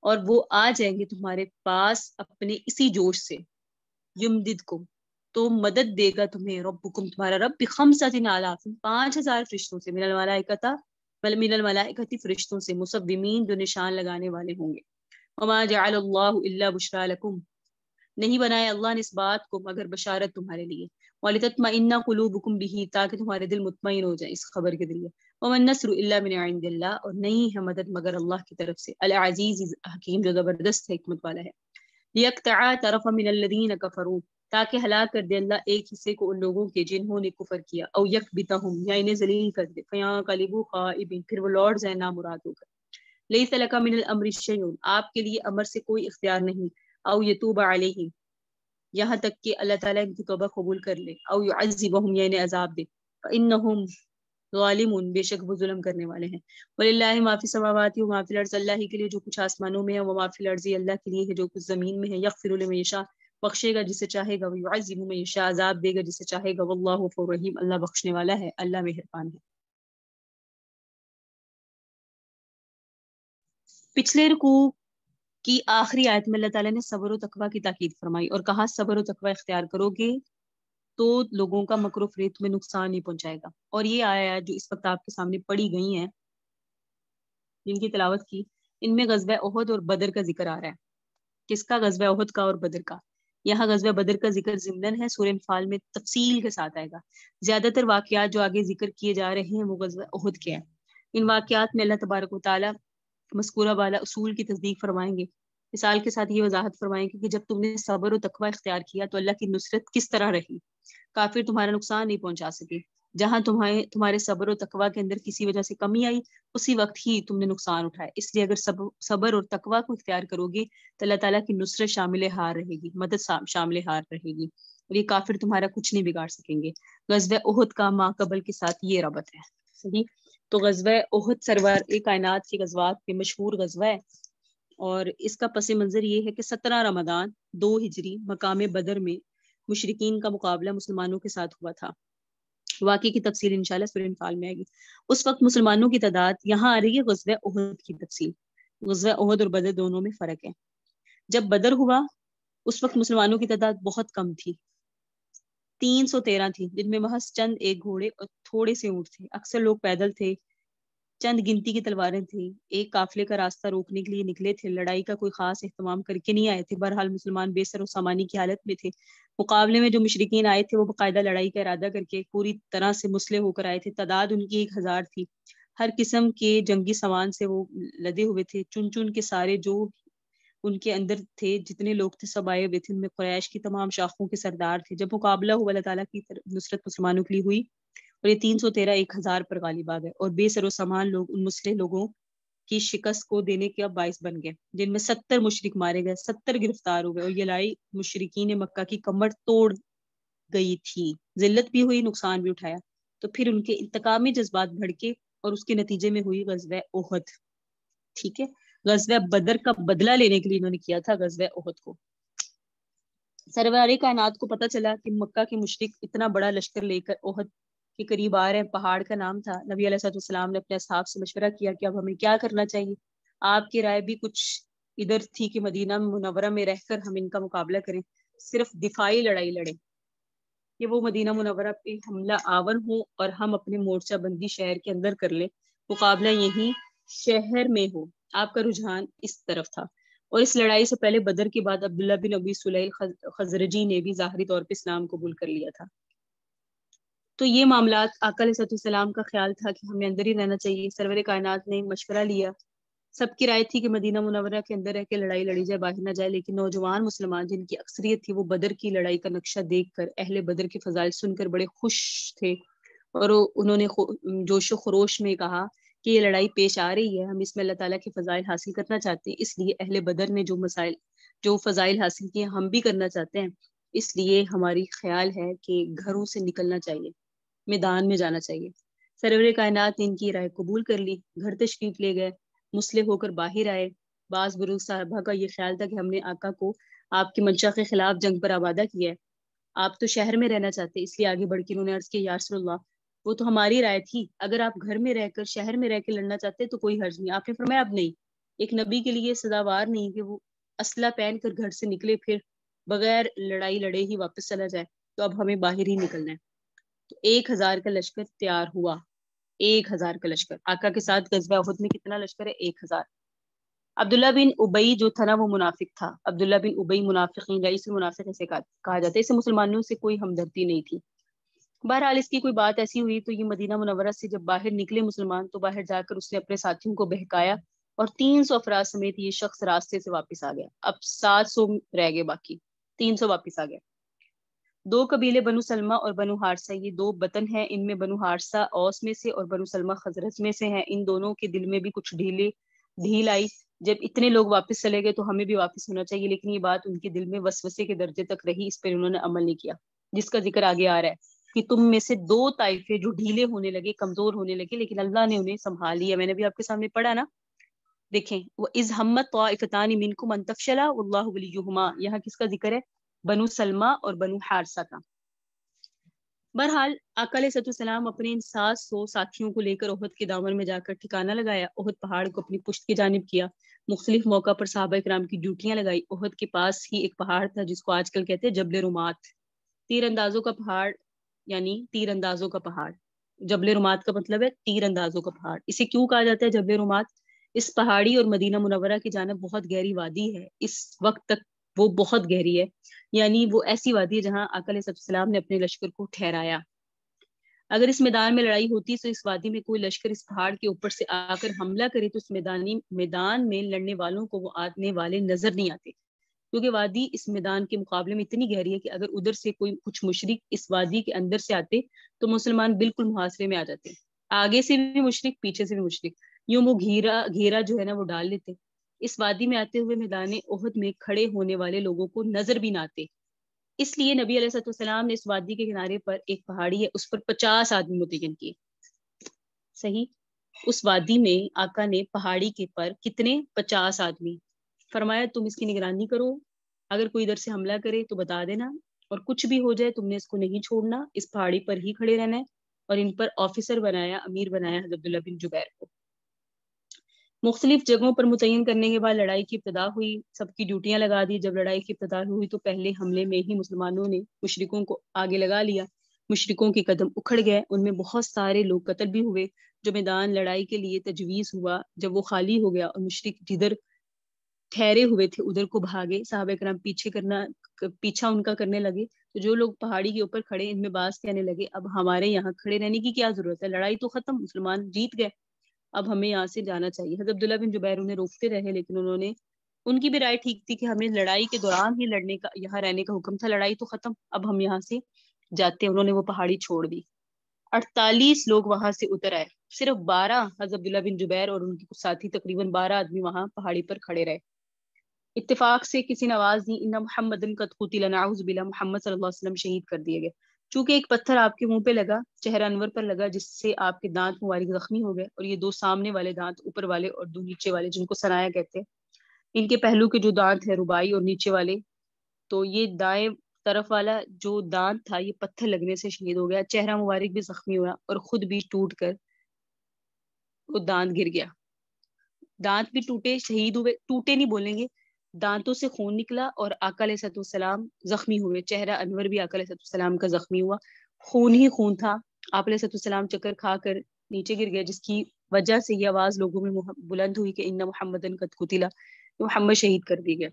[SPEAKER 1] اور وہ آ جائیں گے تمہارے پاس اپنے اسی جوش سے، یمددکم، تو مدد دے گا تمہیں ربکم، تمہارا رب، بخمسۃ آلاف، 5000 فرشتوں سے، من الملائکۃ، فرشتوں سے، مصومین، جو نشان لگانے والے ہوں گے۔ وما جعل اللہ الا بشرا لکم، نہیں بنایا اللہ نے اس بات کو مگر بشارت تمہارے لیے، وَلِتَطْمَئِنَّ قُلُوبُكُمْ بِهِ، تاکہ تمہارے دل مطمئن ہو جائیں اس خبر کے ذریعے۔ وَمَا النَّصْرُ إِلَّا مِنْ عِنْدِ اللَّهِ، اور نہیں ہے مدد مگر اللہ کی طرف سے، العزیز، حکیم، جو زبردست حکمت والا ہے۔ لِيَقْطَعَ طَرَفًا مِنَ الَّذِينَ كَفَرُوا، تاکہ ہلاک کر دے اللہ ایک حصے کو ان لوگوں کے جنہوں نے کفر کیا، او یکبتہم، یا انہیں ذلیل کر دے، فَيَنقَلِبُوا خَائِبِينَ، پھر وہ لوٹ جائیں نامراد ہو کر۔ لَيْسَ لَكَ مِنَ الْأَمْرِ شَيْءٌ، آپ کے لیے امر سے کوئی اختیار نہیں، او یتوب علیہم، یہاں تک کہ اللہ تعالیٰ ان کی توبہ قبول کر لے، او یعذبہم، یا انہیں عذاب دے، فإنہم ظالمون، بے شک وہ ظلم کرنے والے ہیں۔ وللہ ما فی السماوات و ما فی الارض، اللہ ہی کے لیے جو کچھ آسمانوں میں ہے، وما فی الارض، اللہ کے لیے ہے جو کچھ زمین میں ہے، یغفر لمن یشاء، بخشے گا جسے چاہے گا، ویعذب من یشاء، عذاب دے گا جسے چاہے گا، واللہ غفور رحیم، اللہ بخشنے والا ہے، اللہ مہربان ہے۔ پچھلے رکوع کی آخری آیت میں اللہ تعالیٰ نے صبر و تقوی کی تاکید فرمائی اور کہا صبر و تقوی اختیار کرو گے تو لوگوں کا مکر و فریب میں نقصان نہیں پہنچائے گا۔ اور یہ آیات جو اس وقت آپ کے سامنے پڑھی گئی ہیں، جن کی تلاوت کی، ان میں غزوہ احد اور بدر کا ذکر آ رہا ہے۔ کس کا؟ غزوہ احد کا اور بدر کا۔ یہاں غزوہ بدر کا ذکر ضمناً ہے، سورہ انفال میں تفصیل کے ساتھ آئے گا۔ زیادہ تر واقعات جو آگے ذکر کیے جا رہے ہیں وہ غزوہ احد کے ہیں۔ ان واقعات میں اللہ تبارک و تعالیٰ مذکورہ بالا اصول کی تصدیق فرمائیں گے، مثال کے ساتھ یہ وضاحت فرمائیں گے کہ جب تم نے صبر و تقوی اختیار کیا تو اللہ کی نصرت کس طرح رہی، کافر تمہارا نقصان نہیں پہنچا سکے۔ جہاں تمہارے صبر و تقوی کے اندر کسی وجہ سے کمی آئی، اسی وقت ہی تم نے نقصان اٹھایا۔ اس لیے اگر صبر اور تقوی کو اختیار کرو گے تو اللہ تعالیٰ کی نصرت شامل ہار رہے گی، مدد شامل ہار رہے گی، اور یہ کافر تمہارا کچھ نہیں بگاڑ سکیں گے۔ غزوہ احد کا ماقبل کے ساتھ یہ ربط ہے۔ صحیح؟ تو غزوہ احد سرور کائنات کی غزوات میں مشہور غزوہ ہے، اور اس کا پس منظر یہ ہے کہ 17 رمضان 2 ہجری مقام بدر میں مشرکین کا مقابلہ مسلمانوں کے ساتھ ہوا تھا۔ واقعے کی تفصیل انشاءاللہ سورہ انفال میں آئے گی۔ اس وقت مسلمانوں کی تعداد، یہاں آ رہی ہے غزوہ احد کی تفصیل۔ غزوہ احد اور بدر دونوں میں فرق ہے۔ جب بدر ہوا اس وقت مسلمانوں کی تعداد بہت کم تھی، 313 تھی، جن میں محض چند ایک گھوڑے اور تھوڑے سے اونٹ تھے، اکثر لوگ پیدل تھے، چند گنتی کی تلواریں تھیں، ایک قافلے کا راستہ روکنے کے لیے نکلے تھے، لڑائی کا کوئی خاص اہتمام کر کے نہیں آئے تھے، بہرحال مسلمان بے سر و سامانی کی حالت میں تھے۔ مقابلے میں جو مشرکین آئے تھے وہ باقاعدہ لڑائی کا ارادہ کر کے پوری طرح سے مسلح ہو کر آئے تھے، تعداد ان کی 1000 تھی، ہر قسم کے جنگی سامان سے وہ لدے ہوئے تھے، چن چن کے سارے جو ان کے اندر تھے، جتنے لوگ تھے سب آئے ہوئے تھے، ان میں قریش کی تمام شاخوں کے سردار تھے۔ جب مقابلہ ہوا اللہ تعالیٰ کی نصرت مسلمانوں کے لیے ہوئی، اور یہ 313 1000 پر غالب آ گئے، اور بے سر و سامان لوگ ان مسلح لوگوں کی شکست کو دینے کے باعث بن گئے، جن میں 70 مشرک مارے گئے، 70 گرفتار ہو گئے، اور یہ لڑائی مشرکین مکہ کی کمر توڑ گئی تھی، ذلت بھی ہوئی، نقصان بھی اٹھایا۔ تو پھر ان کے انتقامی جذبات بھڑکے اور اس کے نتیجے میں ہوئی غزوہ احد. ٹھیک ہے, غزوہ بدر کا بدلہ لینے کے لیے انہوں نے کیا تھا غزوہ احد کو. سرور کائنات کو پتہ چلا کہ مکہ کے مشرک اتنا بڑا لشکر لے کر احد کے قریب آ رہے ہیں. پہاڑ کا نام تھا. نبی علیہ السلام نے اپنے اصحاب سے مشورہ کیا کہ اب ہمیں کیا کرنا چاہیے. آپ کی رائے بھی کچھ ادھر تھی کہ مدینہ منورہ میں رہ کر ہم ان کا مقابلہ کریں, صرف دفاعی لڑائی لڑیں, کہ وہ مدینہ منورہ پہ حملہ آور ہو اور ہم اپنے مورچہ بندی شہر کے اندر کر لیں, مقابلہ یہی شہر میں ہو. آپ کا رجحان اس طرف تھا. اور اس لڑائی سے پہلے بدر کے بعد عبداللہ بن ابی سلیل خزرجی نے بھی ظاہری طور پہ اسلام قبول کر لیا تھا. تو یہ معاملات آقا علیہ السلام کا خیال تھا کہ ہمیں اندر ہی رہنا چاہیے. سرور کائنات نے مشورہ لیا. سب کی رائے تھی کہ مدینہ منورہ کے اندر رہ کے لڑائی لڑی جائے, باہر نہ جائے. لیکن نوجوان مسلمان جن کی اکثریت تھی وہ بدر کی لڑائی کا نقشہ دیکھ کر, اہل بدر کے فضائل سن کر بڑے خوش تھے, اور انہوں نے جوش و خروش میں کہا کہ یہ لڑائی پیش آ رہی ہے, ہم اس میں اللہ تعالیٰ کے فضائل حاصل کرنا چاہتے ہیں, اس لیے اہل بدر نے جو فضائل حاصل کیے ہم بھی کرنا چاہتے ہیں. اس لیے ہماری خیال ہے کہ گھروں سے نکلنا چاہیے, میدان میں جانا چاہیے. سرور کائنات نے ان کی رائے قبول کر لی. گھر تشریف لے گئے, مسلح ہو کر باہر آئے. بعض بروج صاحبہ کا یہ خیال تھا کہ ہم نے آقا کو آپ کی منشا کے خلاف جنگ پر آمادہ کیا ہے, آپ تو شہر میں رہنا چاہتے, اس لیے آگے بڑھ کے انہوں نے عرض کیا یا رسول اللہ وہ تو ہماری رائے تھی, اگر آپ گھر میں رہ کر شہر میں رہ کے لڑنا چاہتے تو کوئی حرج نہیں. آپ نے فرمایا اب نہیں, ایک نبی کے لیے سزاوار نہیں کہ وہ اسلحہ پہن کر گھر سے نکلے پھر بغیر لڑائی لڑے ہی واپس چلا جائے, تو اب ہمیں باہر ہی نکلنا ہے. تو 1000 کا لشکر تیار ہوا. 1000 کا لشکر. آقا کے ساتھ غزوہ احد میں کتنا لشکر ہے؟ 1000. عبداللہ بن ابئی جو تھا نا وہ منافق تھا. عبداللہ بن ابئی منافقین رئیس المنافق ایسے کہا جاتا ہے. اسے مسلمانوں سے کوئی ہمدردی نہیں تھی. بہرحال اس کی کوئی بات ایسی ہوئی تو یہ مدینہ منورہ سے جب باہر نکلے مسلمان, تو باہر جا کر اس نے اپنے ساتھیوں کو بہکایا اور 300 افراد سمیت یہ شخص راستے سے واپس آ گیا. اب 700 رہ گئے, باقی 300 واپس آ گئے. 2 قبیلے بنو سلمہ اور بنو حارثہ, یہ 2 بطن ہیں. ان میں بنو حارثہ اوس میں سے اور بنو سلمہ خزرج میں سے ہیں. ان دونوں کے دل میں بھی کچھ ڈھیل آئی. جب اتنے لوگ واپس چلے گئے تو ہمیں بھی واپس ہونا چاہیے, لیکن یہ بات ان کے دل میں وسوسے کے درجے تک رہی, اس پر انہوں نے عمل نہیں کیا, جس کا ذکر آگے آ رہا ہے کہ تم میں سے 2 طائفے جو ڈھیلے ہونے لگے, کمزور ہونے لگے, لیکن اللہ نے انہیں سنبھال لیا. میں نے بھی آپ کے سامنے پڑھا نا, دیکھیں وَإِذْ هَمَّتْ طَائِفَتَانِ مِنْكُمْ أَنْ تَفْشَلَا وَاللَّهُ وَلِيُّهُمَا. یہاں کس کا ذکر ہے؟ بنو سلمہ اور بنو حارثہ کا. بہرحال آقا علیہ السلام اپنے ان 700 ساتھیوں کو لے کر احد کے دامن میں جا کر ٹھکانہ لگایا. احد پہاڑ کو اپنی پشت کی جانب کیا. مختلف موقع پر صحابہ کرام کی ڈیوٹیاں لگائی. احد کے پاس ہی ایک پہاڑ تھا جس کو آج کل کہتے ہیں جبل رمات, تیر اندازوں کا پہاڑ, یعنی تیر اندازوں کا پہاڑ. جبل رمات کا مطلب ہے تیر اندازوں کا پہاڑ. اسے کیوں کہا جاتا ہے جبل رمات؟ اس پہاڑی اور مدینہ منورہ کی جانب بہت گہری وادی ہے. اس وقت تک وہ بہت گہری ہے, یعنی وہ ایسی وادی ہے جہاں آقا علیہ السلام نے اپنے لشکر کو ٹھہرایا. اگر اس میدان میں لڑائی ہوتی تو اس وادی میں کوئی لشکر اس پہاڑ کے اوپر سے آ کر حملہ کرے تو اس میدان میں لڑنے والوں کو وہ آنے والے نظر نہیں آتے, کیونکہ وادی اس میدان کے مقابلے میں اتنی گہری ہے کہ اگر ادھر سے کوئی کچھ مشرک اس وادی کے اندر سے آتے تو مسلمان بالکل محاصرے میں آ جاتے, آگے سے بھی مشرک پیچھے سے بھی مشرک, یوں وہ گھیرا جو ہے نا وہ ڈال لیتے. اس وادی میں آتے ہوئے میدان احد میں کھڑے ہونے والے لوگوں کو نظر بھی نہ آتے. اس لیے نبی علیہ السلام نے اس وادی کے کنارے پر ایک پہاڑی ہے, اس پر 50 آدمی متعین کیے. صحیح, اس وادی میں آقا نے پہاڑی کے پر کتنے؟ 50 آدمی. فرمایا تم اس کی نگرانی کرو, اگر کوئی ادھر سے حملہ کرے تو بتا دینا, اور کچھ بھی ہو جائے تم نے اس کو نہیں چھوڑنا, اس پہاڑی پر ہی کھڑے رہنا ہے. اور ان پر آفیسر بنایا, امیر بنایا حضرت عبداللہ بن جبیر کو. مختلف جگہوں پر متعین کرنے کے بعد لڑائی کی ابتدا ہوئی. سب کی ڈیوٹیاں لگا دی. جب لڑائی کی ابتدا ہوئی تو پہلے حملے میں ہی مسلمانوں نے مشرکوں کو آگے لگا لیا. مشرکوں کے قدم اکھڑ گئے, ان میں بہت سارے لوگ قتل بھی ہوئے. جو میدان لڑائی کے لیے تجویز ہوا جب وہ خالی ہو گیا اور مشرک جدھر ٹھہرے ہوئے تھے ادھر کو بھاگے, صحابہ کرام پیچھا ان کا کرنے لگے. تو جو لوگ پہاڑی کے اوپر کھڑے, ان میں بعض کہنے لگے اب ہمارے یہاں کھڑے رہنے کی کیا ضرورت ہے, لڑائی تو ختم, مسلمان جیت گئے, اب ہمیں یہاں سے جانا چاہیے. حضرت عبداللہ بن جبیر انہیں روکتے رہے, لیکن ان کی بھی رائے ٹھیک تھی کہ ہمیں لڑائی کے دوران ہی لڑنے کا, یہاں رہنے کا حکم تھا, لڑائی تو ختم, اب ہم یہاں سے جاتے. انہوں نے وہ پہاڑی چھوڑ دی. 48 لوگ وہاں سے اتر آئے, صرف 12 حضرت عبداللہ بن جبیر اور ان کے کچھ ساتھی, تقریباً 12 آدمی وہاں پہاڑی پر کھڑے رہے. اتفاق سے کسی نے آواز دی ان محمد قد قتل, نعوذ باللہ, محمد صلی اللہ علیہ وسلم شہید کر دیے گئے. چونکہ ایک پتھر آپ کے منہ پہ لگا، چہرہ انور پر لگا، جس سے آپ کے دانت مبارک زخمی ہو گئے، اور یہ دو سامنے والے دانت اوپر والے اور دو نیچے والے جن کو ثنایا کہتے ہیں، ان کے پہلو کے جو دانت ہے رباعی اور نیچے والے، تو یہ دائیں طرف والا جو دانت تھا یہ پتھر لگنے سے شہید ہو گیا، چہرہ مبارک بھی زخمی ہوا اور خود بھی ٹوٹ کر وہ دانت گر گیا، دانت بھی ٹوٹے، شہید ہوئے، ٹوٹے نہیں بولیں گے، دانتوں سے خون نکلا اور آقا علیہ السلام زخمی ہوئے، چہرہ انور بھی آقا علیہ السلام کا زخمی ہوا، خون ہی خون تھا، آپ علیہ السلام چکر کھا کر نیچے گر گئے، جس کی وجہ سے یہ آواز لوگوں میں بلند ہوئی کہ ان محمدن قد قتل، محمد شہید کر دی گئے۔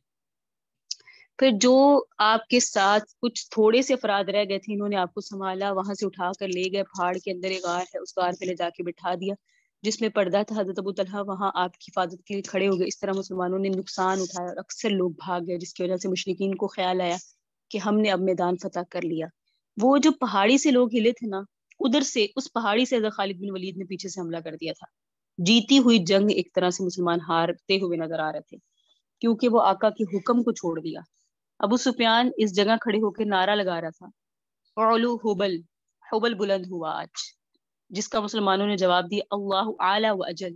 [SPEAKER 1] پھر جو آپ کے ساتھ کچھ تھوڑے سے افراد رہ گئے تھے، انہوں نے آپ کو سنبھالا، وہاں سے اٹھا کر لے گئے، پہاڑ کے اندر ایک غار ہے، اس غار پہ لے جا کے بٹھا دیا جس میں پردہ تھا، حضرت ابو طلحہ وہاں آپ کی حفاظت کے لیے کھڑے ہو گئے۔ اس طرح مسلمانوں نے نقصان اٹھایا اور اکثر لوگ بھاگ گئے، جس کی وجہ سے مشرکین کو خیال آیا کہ ہم نے اب میدان فتح کر لیا۔ وہ جو پہاڑی سے لوگ ہلے تھے نا، ادھر سے اس پہاڑی سے حضرت خالد بن ولید نے پیچھے سے حملہ کر دیا تھا۔ جیتی ہوئی جنگ ایک طرح سے مسلمان ہارتے ہوئے نظر آ رہے تھے، کیونکہ وہ آقا کے حکم کو چھوڑ دیا۔ ابو سفیان اس جگہ کھڑے ہو کے نعرہ لگا رہا تھا، اعلو حبل، حبل بلند ہوا آج، جس کا مسلمانوں نے جواب دیا اللہ اعلی و اجل،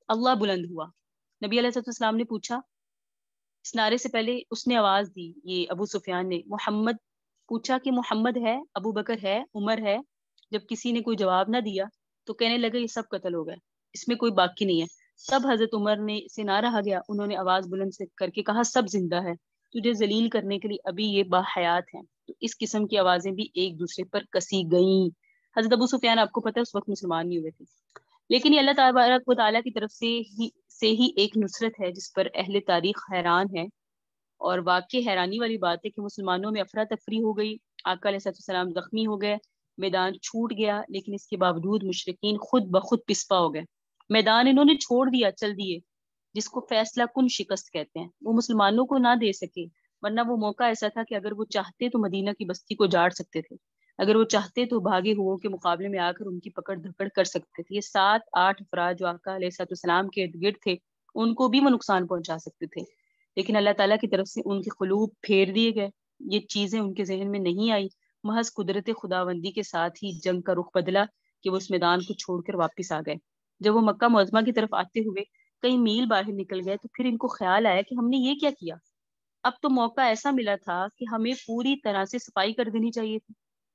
[SPEAKER 1] اللہ بلند ہوا۔ نبی علیہ السلام نے پوچھا، اس نعرے سے پہلے اس نے آواز دی، یہ ابو سفیان نے، محمد، پوچھا کہ محمد ہے، ابو بکر ہے، عمر ہے؟ جب کسی نے کوئی جواب نہ دیا تو کہنے لگے یہ سب قتل ہو گئے، اس میں کوئی باقی نہیں ہے۔ تب حضرت عمر نے سے نہ رہا گیا، انہوں نے آواز بلند سے کر کے کہا سب زندہ ہے، تجھے ذلیل کرنے کے لیے ابھی یہ باحیات ہیں۔ تو اس قسم کی آوازیں بھی ایک دوسرے پر کسی گئیں۔ حضرت ابو سفیان آپ کو پتہ ہے اس وقت مسلمان نہیں ہوئے تھے، لیکن یہ اللہ تبارک و تعالیٰ کی طرف سے ہی ایک نصرت ہے جس پر اہل تاریخ حیران ہے، اور واقع حیرانی والی بات ہے کہ مسلمانوں میں افراتفری ہو گئی، آقا علیہ السلام زخمی ہو گئے، میدان چھوٹ گیا، لیکن اس کے باوجود مشرکین خود بخود پسپا ہو گئے، میدان انہوں نے چھوڑ دیا، چل دیے، جس کو فیصلہ کن شکست کہتے ہیں، وہ مسلمانوں کو نہ دے سکے، ورنہ وہ موقع ایسا تھا کہ اگر وہ چاہتے تو مدینہ کی بستی کو جاڑ سکتے تھے، اگر وہ چاہتے تو بھاگے ہوئوں کے مقابلے میں آ کر ان کی پکڑ دھکڑ کر سکتے تھے۔ یہ 7-8 افراد جو آقا علیہ السلام کے ارد گرد تھے، ان کو بھی وہ نقصان پہنچا سکتے تھے، لیکن اللہ تعالیٰ کی طرف سے ان کے قلوب پھیر دیے گئے، یہ چیزیں ان کے ذہن میں نہیں آئی، محض قدرت خداوندی کے ساتھ ہی جنگ کا رخ بدلا کہ وہ اس میدان کو چھوڑ کر واپس آ گئے۔ جب وہ مکہ معظمہ کی طرف آتے ہوئے کئی میل باہر نکل گئے تو پھر ان کو خیال آیا کہ ہم نے یہ کیا کیا، اب تو موقع ایسا ملا تھا کہ ہمیں پوری طرح سے صفائی کر دینی چاہیے تھی،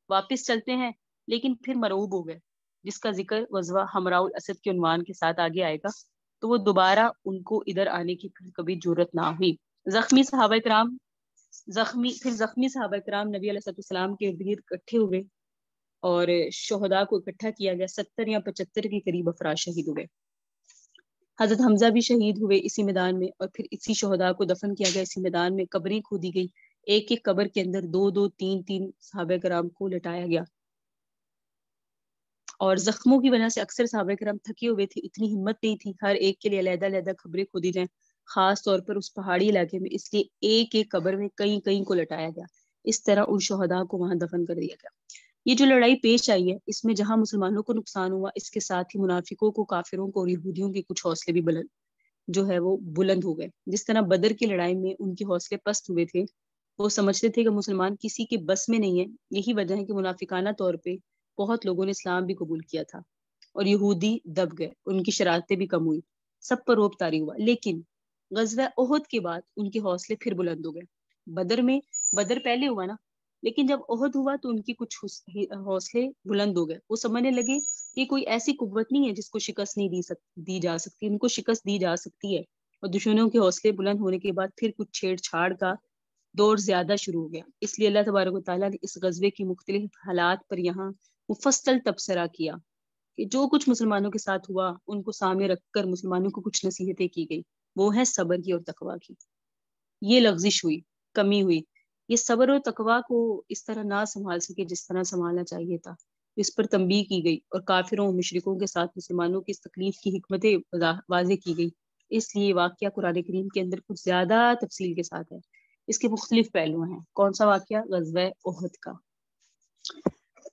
[SPEAKER 1] واپس چلتے ہیں، لیکن پھر مرعوب ہو گئے، جس کا ذکر غزوہ حمراء الاسد کے عنوان کے ساتھ آگے آئے گا، تو وہ دوبارہ ان کو ادھر آنے کی کبھی جرت نہ ہوئی۔ زخمی صحابہ کرام زخمی صحابہ کرام نبی علیہ السلام کے ارد گرد اکٹھے ہوئے اور شہداء کو اکٹھا کیا گیا، 70 یا 75 کے قریب افراد شہید ہوئے۔ حضرت حمزہ بھی شہید ہوئے اسی میدان میں، اور پھر اسی شہداء کو دفن کیا گیا اسی میدان میں، قبریں کھودی گئی، ایک ایک قبر کے اندر 2-2 3-3 صحابہ کرام کو لٹایا گیا، اور زخموں کی وجہ سے اکثر صحابہ کرام تھکے ہوئے تھے، اتنی ہمت نہیں تھی ہر ایک کے لیے علیحدہ علیحدہ قبریں کھودی جائیں، خاص طور پر اس پہاڑی علاقے میں، اس لیے ایک ایک قبر میں کئی کئی کو لٹایا گیا، اس طرح ان شہداء کو وہاں دفن کر دیا گیا۔ یہ جو لڑائی پیش آئی ہے، اس میں جہاں مسلمانوں کو نقصان ہوا، اس کے ساتھ ہی منافقوں کو، کافروں کو اور یہودیوں کے کچھ حوصلے بھی بلند ہو گئے۔ جس طرح بدر کی لڑائی میں ان کے حوصلے پست ہوئے تھے، وہ سمجھتے تھے کہ مسلمان کسی کے بس میں نہیں ہے، یہی وجہ ہے کہ منافقانہ طور پہ بہت لوگوں نے اسلام بھی قبول کیا تھا، اور یہودی دب گئے، ان کی شرارتیں بھی کم ہوئی، سب پر روب طاری ہوا، لیکن غزوہ احد کے بعد ان کے حوصلے پھر بلند ہو گئے۔ بدر پہلے ہوا نا، لیکن جب احد ہوا تو ان کی کچھ حوصلے بلند ہو گئے، وہ سمجھنے لگے کہ کوئی ایسی قوت نہیں ہے جس کو شکست نہیں دی جا سکتی، ان کو شکست دی جا سکتی ہے، اور دشمنوں کے حوصلے بلند ہونے کے بعد پھر کچھ چھیڑ چھاڑ کا دور زیادہ شروع ہو گیا۔ اس لیے اللہ تبارک و تعالیٰ نے اس غزوے کی مختلف حالات پر یہاں مفصل تبصرہ کیا کہ جو کچھ مسلمانوں کے ساتھ ہوا ان کو سامنے رکھ کر مسلمانوں کو کچھ نصیحتیں کی گئی، وہ ہے صبر کی اور تقویٰ کی۔ یہ لغزش ہوئی، کمی ہوئی، یہ صبر و تقویٰ کو اس طرح نہ سنبھال سکے جس طرح سنبھالنا چاہیے تھا، اس پر تنبیہ کی گئی، اور کافروں و مشرکوں کے ساتھ مسلمانوں کی اس تکلیف کی حکمتیں واضح کی گئی۔ اس لیے واقعہ قرآن کریم کے اندر کچھ زیادہ تفصیل کے ساتھ ہے، اس کے مختلف پہلو ہیں۔ کون سا واقعہ؟ غزوہ احد کا۔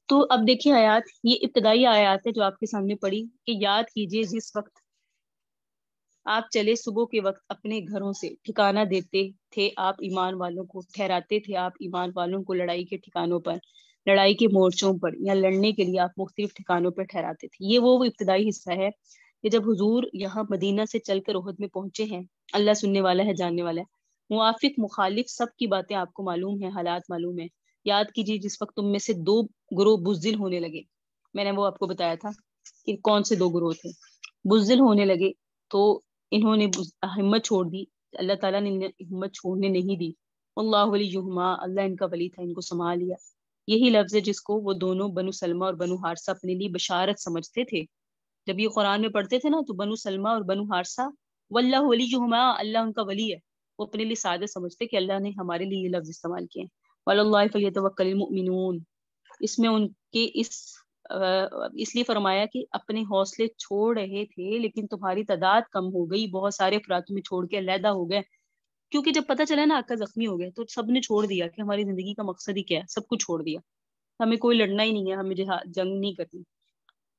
[SPEAKER 1] تو اب دیکھیے آیات، یہ ابتدائی آیات ہے جو آپ کے سامنے پڑھی کہ یاد کیجئے جس وقت آپ چلے صبح کے وقت اپنے گھروں سے، ٹھکانہ دیتے تھے آپ ایمان والوں کو، ٹھہراتے تھے آپ ایمان والوں کو لڑائی کے ٹھکانوں پر، لڑائی کے مورچوں پر یا لڑنے کے لیے آپ مختلف ٹھکانوں پر ٹھہراتے تھے۔ یہ وہ ابتدائی حصہ ہے کہ جب حضور یہاں مدینہ سے چل کر احد میں پہنچے ہیں۔ اللہ سننے والا ہے، جاننے والا ہے، موافق مخالف سب کی باتیں آپ کو معلوم ہیں، حالات معلوم ہیں۔ یاد کیجیے جس وقت تم میں سے دو گروہ بزدل ہونے لگے، میں نے وہ آپ کو بتایا تھا کہ کون سے دو گروہ تھے، بزدل ہونے لگے تو انہوں نے ہمت چھوڑ دی، اللہ تعالیٰ نے انہیں ہمت چھوڑنے نہیں دی۔ اللہ ولیہما، اللہ ان کا ولی تھا، ان کو سنبھال لیا۔ یہی لفظ ہے جس کو وہ دونوں بنو سلمہ اور بنو حارثہ اپنے لیے بشارت سمجھتے تھے۔ جب یہ قرآن میں پڑھتے تھے نا تو بنو سلمہ اور بنو حارثہ، واللہ ولیہما، اللہ ان کا ولی ہے، وہ اپنے لیے سعادت سمجھتے کہ اللہ نے ہمارے لیے یہ لفظ استعمال کیے ہیں۔ وعلی اللہ فلیتوکل المؤمنون، اس میں ان کے اس لیے فرمایا کہ اپنے حوصلے چھوڑ رہے تھے لیکن تمہاری تعداد کم ہو گئی، بہت سارے افراد تمہیں چھوڑ کے علیحدہ ہو گئے، کیونکہ جب پتہ چلا نا آقا زخمی ہو گئے تو سب نے چھوڑ دیا کہ ہماری زندگی کا مقصد ہی کیا ہے، سب کچھ چھوڑ دیا، ہمیں کوئی لڑنا ہی نہیں ہے، ہمیں جنگ نہیں کرنی۔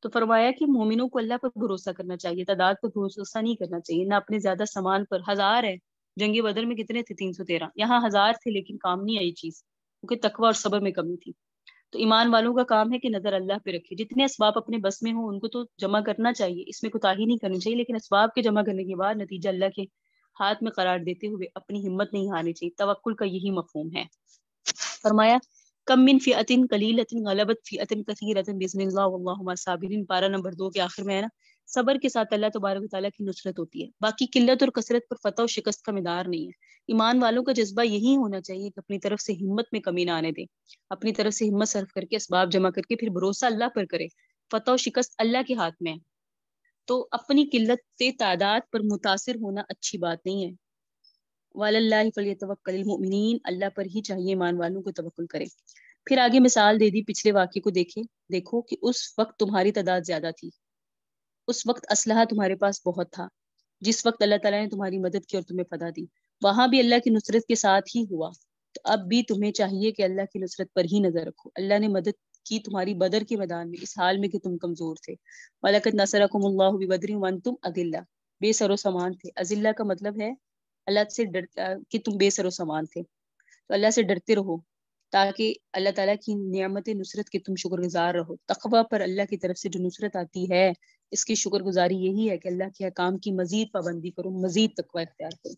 [SPEAKER 1] تو فرمایا کہ مومنوں کو اللہ پر بھروسہ کرنا چاہیے، تعداد پر بھروسہ نہیں کرنا چاہیے، نہ اپنے زیادہ سامان پر۔ ہزار ہے، جنگ بدر میں کتنے تھے؟ 313، یہاں ہزار تھے لیکن کام نہیں آئی چیز، کیونکہ تقوی اور صبر میں کمی تھی۔ تو ایمان والوں کا کام ہے کہ نظر اللہ پہ رکھے، جتنے اسباب اپنے بس میں ہوں ان کو تو جمع کرنا چاہیے، اس میں کوتاہی نہیں کرنی چاہیے، لیکن اسباب کے جمع کرنے کے بعد نتیجہ اللہ کے ہاتھ میں قرار دیتے ہوئے اپنی ہمت نہیں ہارنی چاہیے۔ توکل کا یہی مفہوم ہے۔ فرمایا کم من فئۃ قلیلۃ غلبت فئۃ کثیرۃ باذن اللہ واللہ مع الصابرین، پارہ نمبر 2 کے آخر میں ہے نا، صبر کے ساتھ اللہ تبارک و تعالیٰ کی نصرت ہوتی ہے، باقی قلت اور کثرت پر فتح و شکست کا مدار نہیں ہے۔ ایمان والوں کا جذبہ یہی ہونا چاہیے کہ اپنی طرف سے ہمت میں کمی نہ آنے دیں، اپنی طرف سے ہمت صرف کر کے اسباب جمع کر کے پھر بھروسہ اللہ پر کرے، فتح و شکست اللہ کے ہاتھ میں ہے۔ تو اپنی قلت تعداد پر متاثر ہونا اچھی بات نہیں ہے۔ وعلی اللہ فلیتوکل المؤمنین، اللہ پر ہی چاہیے ایمان والوں کو توکل کرے۔ پھر آگے مثال دے دی پچھلے واقعے کو، دیکھو کہ اس وقت تمہاری تعداد زیادہ تھی، اس وقت اسلحہ تمہارے پاس بہت تھا، جس وقت اللہ تعالیٰ نے تمہاری مدد کی اور تمہیں فتح دی، وہاں بھی اللہ کی نصرت کے ساتھ ہی ہوا، تو اب بھی تمہیں چاہیے کہ اللہ کی نصرت پر ہی نظر رکھو۔ اللہ نے مدد کی تمہاری بدر کے میدان میں، اس حال میں کہ تم کمزور تھے۔ وَلَقَدْ نَصَرَكُمُ اللَّهُ بِبَدْرٍ وَأَنْتُمْ أَذِلَّةٌ، بے سر و سامان تھے۔ اذلہ کا مطلب ہے اللہ سے کہ تم بے سر و سامان تھے، تو اللہ سے ڈرتے رہو تاکہ اللہ تعالیٰ کی نعمت نصرت کے تم شکر گزار رہو۔ تقوی پر اللہ کی طرف سے جو نصرت آتی ہے اس کی شکر گزاری یہی ہے کہ اللہ کے احکام کی مزید پابندی کرو، مزید تقوی اختیار کرو۔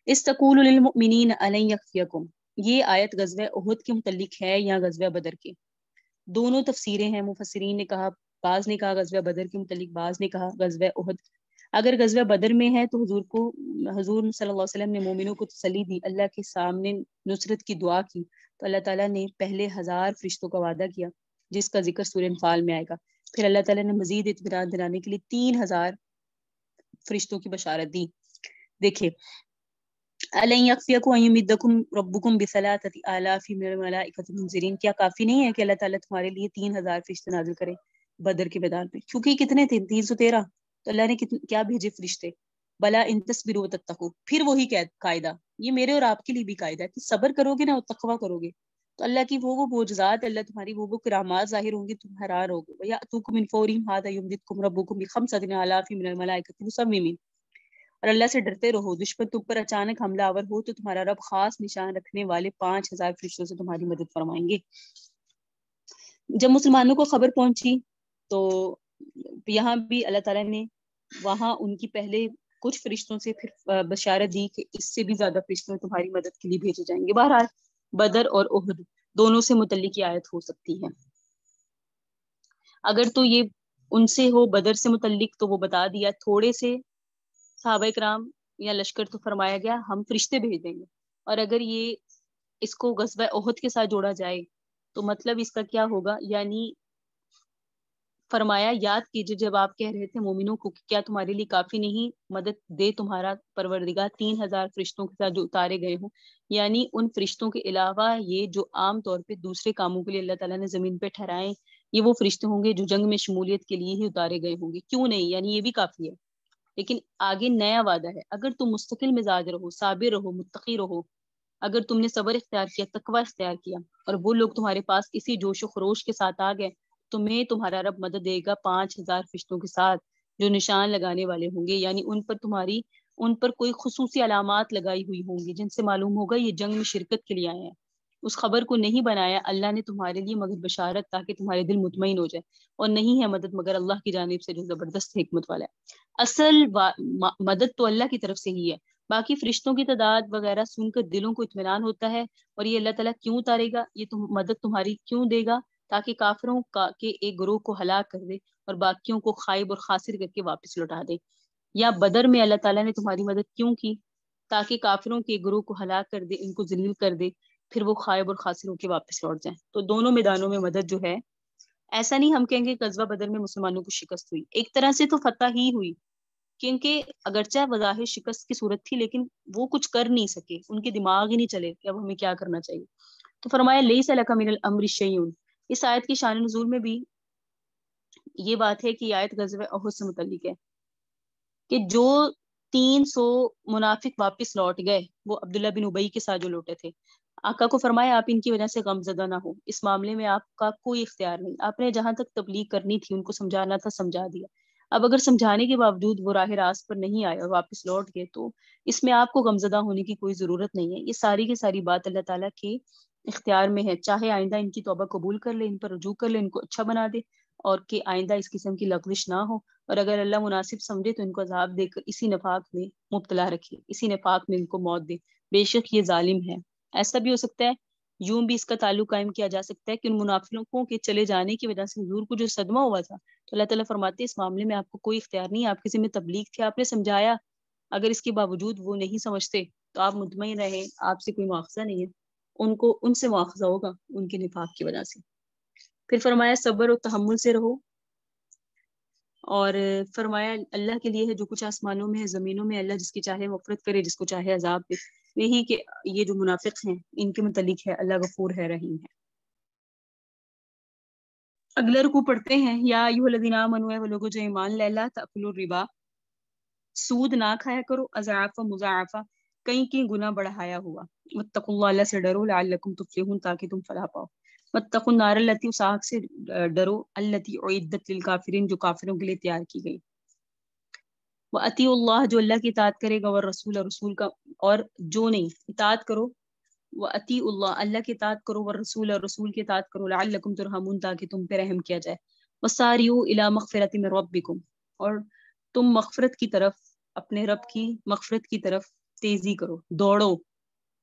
[SPEAKER 1] استقول للمؤمنین الن یکفیکم، یہ آیت غزوہ احد کے متعلق ہے یا غزوہ بدر کے؟ دونوں تفسیریں ہیں، مفسرین نے کہا، بعض نے کہا غزوہ بدر کے متعلق، بعض نے کہا غزوہ احد۔ اگر غزوہ بدر میں ہے تو حضور صلی اللہ علیہ وسلم نے مومنوں کو تسلی دی، اللہ کے سامنے نصرت کی دعا کی، تو اللہ تعالیٰ نے پہلے 1000 فرشتوں کا وعدہ کیا جس کا ذکر سورہ انفال میں آئے گا، پھر اللہ تعالیٰ نے مزید اطمینان دلانے کے لیے 3000 فرشتوں کی بشارت دی۔ دیکھیں الن یکفیکم ان یمدکم ربکم بثلاثۃ آلاف من الملائکۃ منذرین، کیا کافی نہیں ہے کہ اللہ تعالیٰ تمہارے لیے 3000 فرشتے نازل کرے بدر کے میدان میں؟ کیونکہ کتنے تھے؟ 313، تو اللہ نے کیا بھیجے فرشتے؟ بلا ان تصبروا وتتقوا، پھر وہی قاعدہ، یہ میرے اور آپ کے لیے بھی قاعدہ ہے کہ صبر کرو گے نا اور تقویٰ کرو گے تو اللہ کی وہ معجزات، اللہ تمہاری وہ کرامات ظاہر ہوں گی، تم حیران ہوگے۔ وَيَأْتُوكُم مِّن فَوْرِهِمْ هَٰذَا يُمْدِدْكُمْ رَبُّكُم بِخَمْسَةِ آلَافٍ مِّنَ الْمَلَائِكَةِ مُصَوِّمِينَ، اور اللہ سے ڈرتے رہو، دشمن تم پر اچانک حملہ آور ہو تو تمہارا رب خاص نشان رکھنے والے 5000 فرشتوں سے تمہاری مدد فرمائیں گے۔ جب مسلمانوں کو خبر پہنچی تو یہاں بھی اللہ تعالیٰ نے وہاں ان کی پہلے کچھ فرشتوں سے پھر بشارت دی کہ اس سے بھی زیادہ فرشتوں تمہاری مدد کے لیے بھیجے جائیں گے۔ بہرحال بدر اور احد دونوں سے متعلق یہ آیت ہو سکتی ہے۔ اگر تو یہ ان سے ہو بدر سے متعلق تو وہ بتا دیا، تھوڑے سے صحابہ کرام یا لشکر تو فرمایا گیا ہم فرشتے بھیج دیں گے، اور اگر یہ اس کو غزوہ احد کے ساتھ جوڑا جائے تو مطلب اس کا کیا ہوگا؟ یعنی فرمایا یاد کیجئے جب آپ کہہ رہے تھے مومنوں کو کہ کیا تمہارے لیے کافی نہیں مدد دے تمہارا پروردگار 3000 فرشتوں کے ساتھ جو اتارے گئے ہوں، یعنی ان فرشتوں کے علاوہ یہ جو عام طور پہ دوسرے کاموں کے لیے اللہ تعالیٰ نے زمین پہ ٹھہرائیں، یہ وہ فرشتے ہوں گے جو جنگ میں شمولیت کے لیے ہی اتارے گئے ہوں گے، کیوں نہیں؟ یعنی یہ بھی کافی ہے۔ لیکن آگے نیا وعدہ ہے، اگر تم مستقل مزاج رہو، صابر رہو، متقی رہو، اگر تم نے صبر اختیار کیا، تقوی اختیار کیا، اور وہ لوگ تمہارے پاس اسی جوش و خروش کے ساتھ آ گئے، تمہیں تمہارا رب مدد دے گا 5000 فرشتوں کے ساتھ جو نشان لگانے والے ہوں گے، یعنی ان پر کوئی خصوصی علامات لگائی ہوئی ہوں گی جن سے معلوم ہوگا یہ جنگ میں شرکت کے لیے آئے ہیں۔ اس خبر کو نہیں بنایا اللہ نے تمہارے لیے مگر بشارت تاکہ تمہارے دل مطمئن ہو جائے، اور نہیں ہے مدد مگر اللہ کی جانب سے جو زبردست حکمت والا ہے۔ اصل مدد تو اللہ کی طرف سے ہی ہے، باقی فرشتوں کی تعداد وغیرہ سن کر دلوں کو اطمینان ہوتا ہے، اور یہ اللہ تعالیٰ کیوں اتارے گا، یہ مدد تمہاری کیوں دے گا، تاکہ کافروں کے ایک گروہ کو ہلاک کر دے اور باقیوں کو خائب اور خاسر کر کے واپس لوٹا دے۔ یا بدر میں اللہ تعالیٰ نے تمہاری مدد کیوں کی، تاکہ کافروں کے گروہ کو ہلاک کر دے، ان کو ذلیل کر دے، پھر وہ خائب اور خاسر ہو کے واپس لوٹ جائیں۔ تو دونوں میدانوں میں مدد جو ہے، ایسا نہیں ہم کہیں گے غزوہ بدر میں مسلمانوں کو شکست ہوئی، ایک طرح سے تو فتح ہی ہوئی، کیونکہ اگرچہ بظاہر شکست کی صورت تھی لیکن وہ کچھ کر نہیں سکے، ان کے دماغ ہی نہیں چلے کہ اب ہمیں کیا کرنا چاہیے۔ تو فرمایا لیس لک من الامر شیء، اس آیت کی شان نزول میں بھی یہ بات ہے کہ یہ آیت غزوہ احد سے متعلق ہے کہ جو 300 منافق واپس لوٹ گئے، وہ عبداللہ بن ابی کے ساتھ جو لوٹے تھے، آقا کو فرمایا آپ ان کی وجہ سے غم زدہ نہ ہو، اس معاملے میں آپ کا کوئی اختیار نہیں، آپ نے جہاں تک تبلیغ کرنی تھی، ان کو سمجھانا تھا، سمجھا دیا۔ اب اگر سمجھانے کے باوجود وہ راہ راست پر نہیں آئے اور واپس لوٹ گئے تو اس میں آپ کو غمزدہ ہونے کی کوئی ضرورت نہیں ہے، یہ ساری کی ساری بات اللہ تعالیٰ کے اختیار میں ہے، چاہے آئندہ ان کی توبہ قبول کر لے، ان پر رجوع کر لے، ان کو اچھا بنا دے، اور کہ آئندہ اس قسم کی لغزش نہ ہو، اور اگر اللہ مناسب سمجھے تو ان کو عذاب دے کر اسی نفاق میں مبتلا رکھے، اسی نفاق میں ان کو موت دے، بے شک یہ ظالم ہے۔ ایسا بھی ہو سکتا ہے، یوں بھی اس کا تعلق قائم کیا جا سکتا ہے کہ ان منافقوں کے چلے جانے کی وجہ سے حضور کو جو صدمہ ہوا تھا، تو اللہ تعالیٰ فرماتے ہیں اس معاملے میں آپ کو کوئی اختیار نہیں، آپ کے ذمہ تبلیغ تھی، آپ نے سمجھایا، اگر اس کے باوجود وہ نہیں سمجھتے تو آپ مطمئن رہیں، آپ سے کوئی مواخذہ نہیں ہے، ان سے مواخذہ ہوگا ان کے نفاق کی وجہ سے۔ پھر فرمایا صبر و تحمل سے رہو، اور فرمایا اللہ کے لیے ہے جو کچھ آسمانوں میں ہے، زمینوں میں، اللہ جس کی چاہے مغفرت کرے، جس کو چاہے عذاب دے۔ یہی کہ یہ جو منافق ہیں ان کے متعلق ہے اللہ غفور ہے، رحیم ہے۔ اگلا رکوع پڑھتے ہیں، یا ایھا الذین آمنوا، وہ لوگوں جو ایمان لے، لا تأکلوا الربا، سود نہ کھایا کرو، اضعافا مضاعفا، کئی کئی گنا بڑھایا ہوا، واتقوا اللہ، اللہ سے ڈرو، لعلکم تفلحون، تاکہ تم فلاح پاؤ، واتقوا النار التی، اس آگ سے ڈرو، التی اعدت للکافرین، جو کافروں کے لیے تیار کی گئی، واطیعوا اللہ، جو اللہ کی اطاعت کرے گا، والرسول، رسول کا، اور جو نہیں اطاعت کرو، واطیعوا اللہ، اللہ کی اطاعت کرو، والرسول، اور رسول کی اطاعت کرو، لعلکم ترحمون، تاکہ تم پہ رحم کیا جائے، وسارعوا الی مغفرۃ من ربکم، اور تم مغفرت کی طرف، اپنے رب کی مغفرت کی طرف تیزی کرو، دوڑو،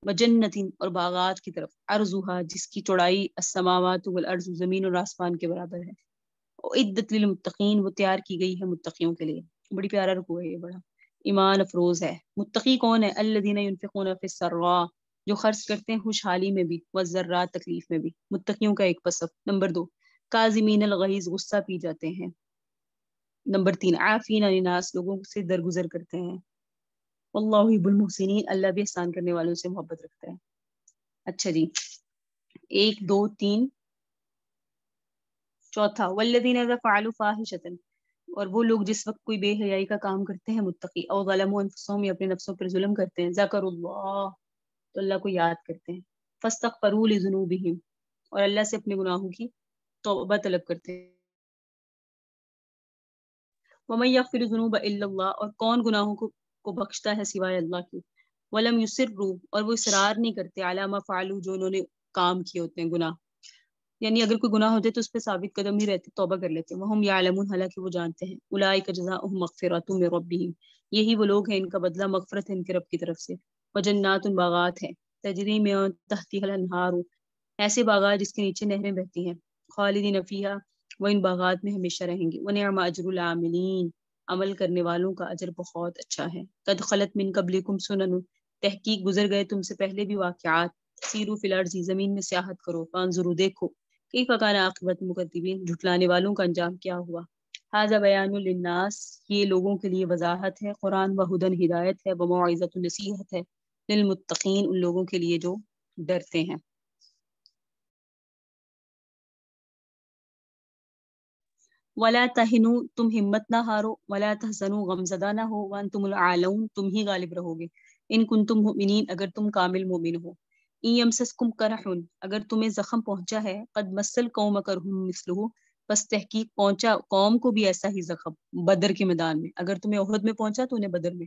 [SPEAKER 1] وجنتین، اور باغات کی طرف، عرضها، جس کی چوڑائی السماوات والارض، زمین اور آسمان کے برابر ہے، اعدت للمتقین، وہ تیار کی گئی ہے متقیوں کے لیے۔ بڑی پیارا رکوع ہے یہ، بڑا ایمان افروز ہے۔ متقی کون ہے؟ الذین ينفقون فی السراء، جو خرچ کرتے ہیں خوشحالی میں بھی، والضراء، تکلیف میں بھی، متقیوں کا ایک وصف۔ نمبر 2، کاظمین الغیظ، غصہ پی جاتے ہیں۔ نمبر 3، عافین عن الناس، لوگوں سے درگزر کرتے ہیں۔ واللہ یحب المحسنین، اللہ بھی احسان کرنے والوں سے محبت رکھتا ہے۔ اچھا جی، 1 2 3، چوتھا، والذین اذا فعلوا فاحشۃ، اور وہ لوگ جس وقت کوئی بے حیائی کا کام کرتے ہیں، متقی، او ظلموا انفسهم، یا اپنے نفسوں پر ظلم کرتے ہیں، ذکروا اللہ، تو اللہ کو یاد کرتے ہیں، فاستغفروا لذنوبہم، اور اللہ سے اپنے گناہوں کی توبہ طلب کرتے ہیں، ومن یغفر الذنوب الا اللہ، اور کون گناہوں کو بخشتا ہے سوائے اللہ کے، ولم یصروا، اور وہ اصرار نہیں کرتے، علی ما فعلوا، جو انہوں نے کام کیے ہوتے ہیں گناہ، یعنی اگر کوئی گناہ ہو جائے تو اس پہ ثابت قدم نہیں رہتے، توبہ کر لیتے ہیں، وہم یعلمون، حالانکہ وہ جانتے ہیں، اولئک جزاؤہم مغفرۃ من ربہم، یہی وہ لوگ ہیں ان کا بدلہ مغفرت ہے ان کے رب کی طرف سے، وجنات، باغات ہیں، تجری من تحتها الانہار، ایسے باغات جس کے نیچے نہریں بہتی ہیں، خالدین فیہا، وہ ان باغات میں ہمیشہ رہیں گے، ونعم اجر العاملین، عمل کرنے والوں کا اجر بہت اچھا ہے، قد خلت من قبلکم سنن، تحقیق گزر گئے تم سے پہلے بھی واقعات، سیروا فی الارض، زمین میں سیاحت کرو، فانظروا، دیکھو، کیف کان عاقبۃ المکذبین، جھٹلانے والوں کا انجام کیا ہوا، ھذا بیان للناس، یہ لوگوں کے لیے وضاحت ہے، قرآن، وہدن، ہدایت ہے، وموعظۃ، نصیحت ہے، للمتقین، ان لوگوں کے لیے جو ڈرتے ہیں۔ ولا تہنوا، تم ہمت نہ ہارو، ولا تحزنوا، غمزدہ نہ ہو، وانتم الاعلون، تم ہی غالب رہو گے، ان کنتم مؤمنین، اگر تم کامل مومن ہو، ان یمسسکم قرح، اگر تمہیں زخم پہنچا ہے، قد مس القوم کرح مثلہ، بس تحقیق پہنچا قوم کو بھی ایسا ہی زخم، بدر کے میدان میں، اگر تمہیں احد میں پہنچا تو انہیں بدر میں،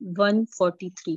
[SPEAKER 1] 143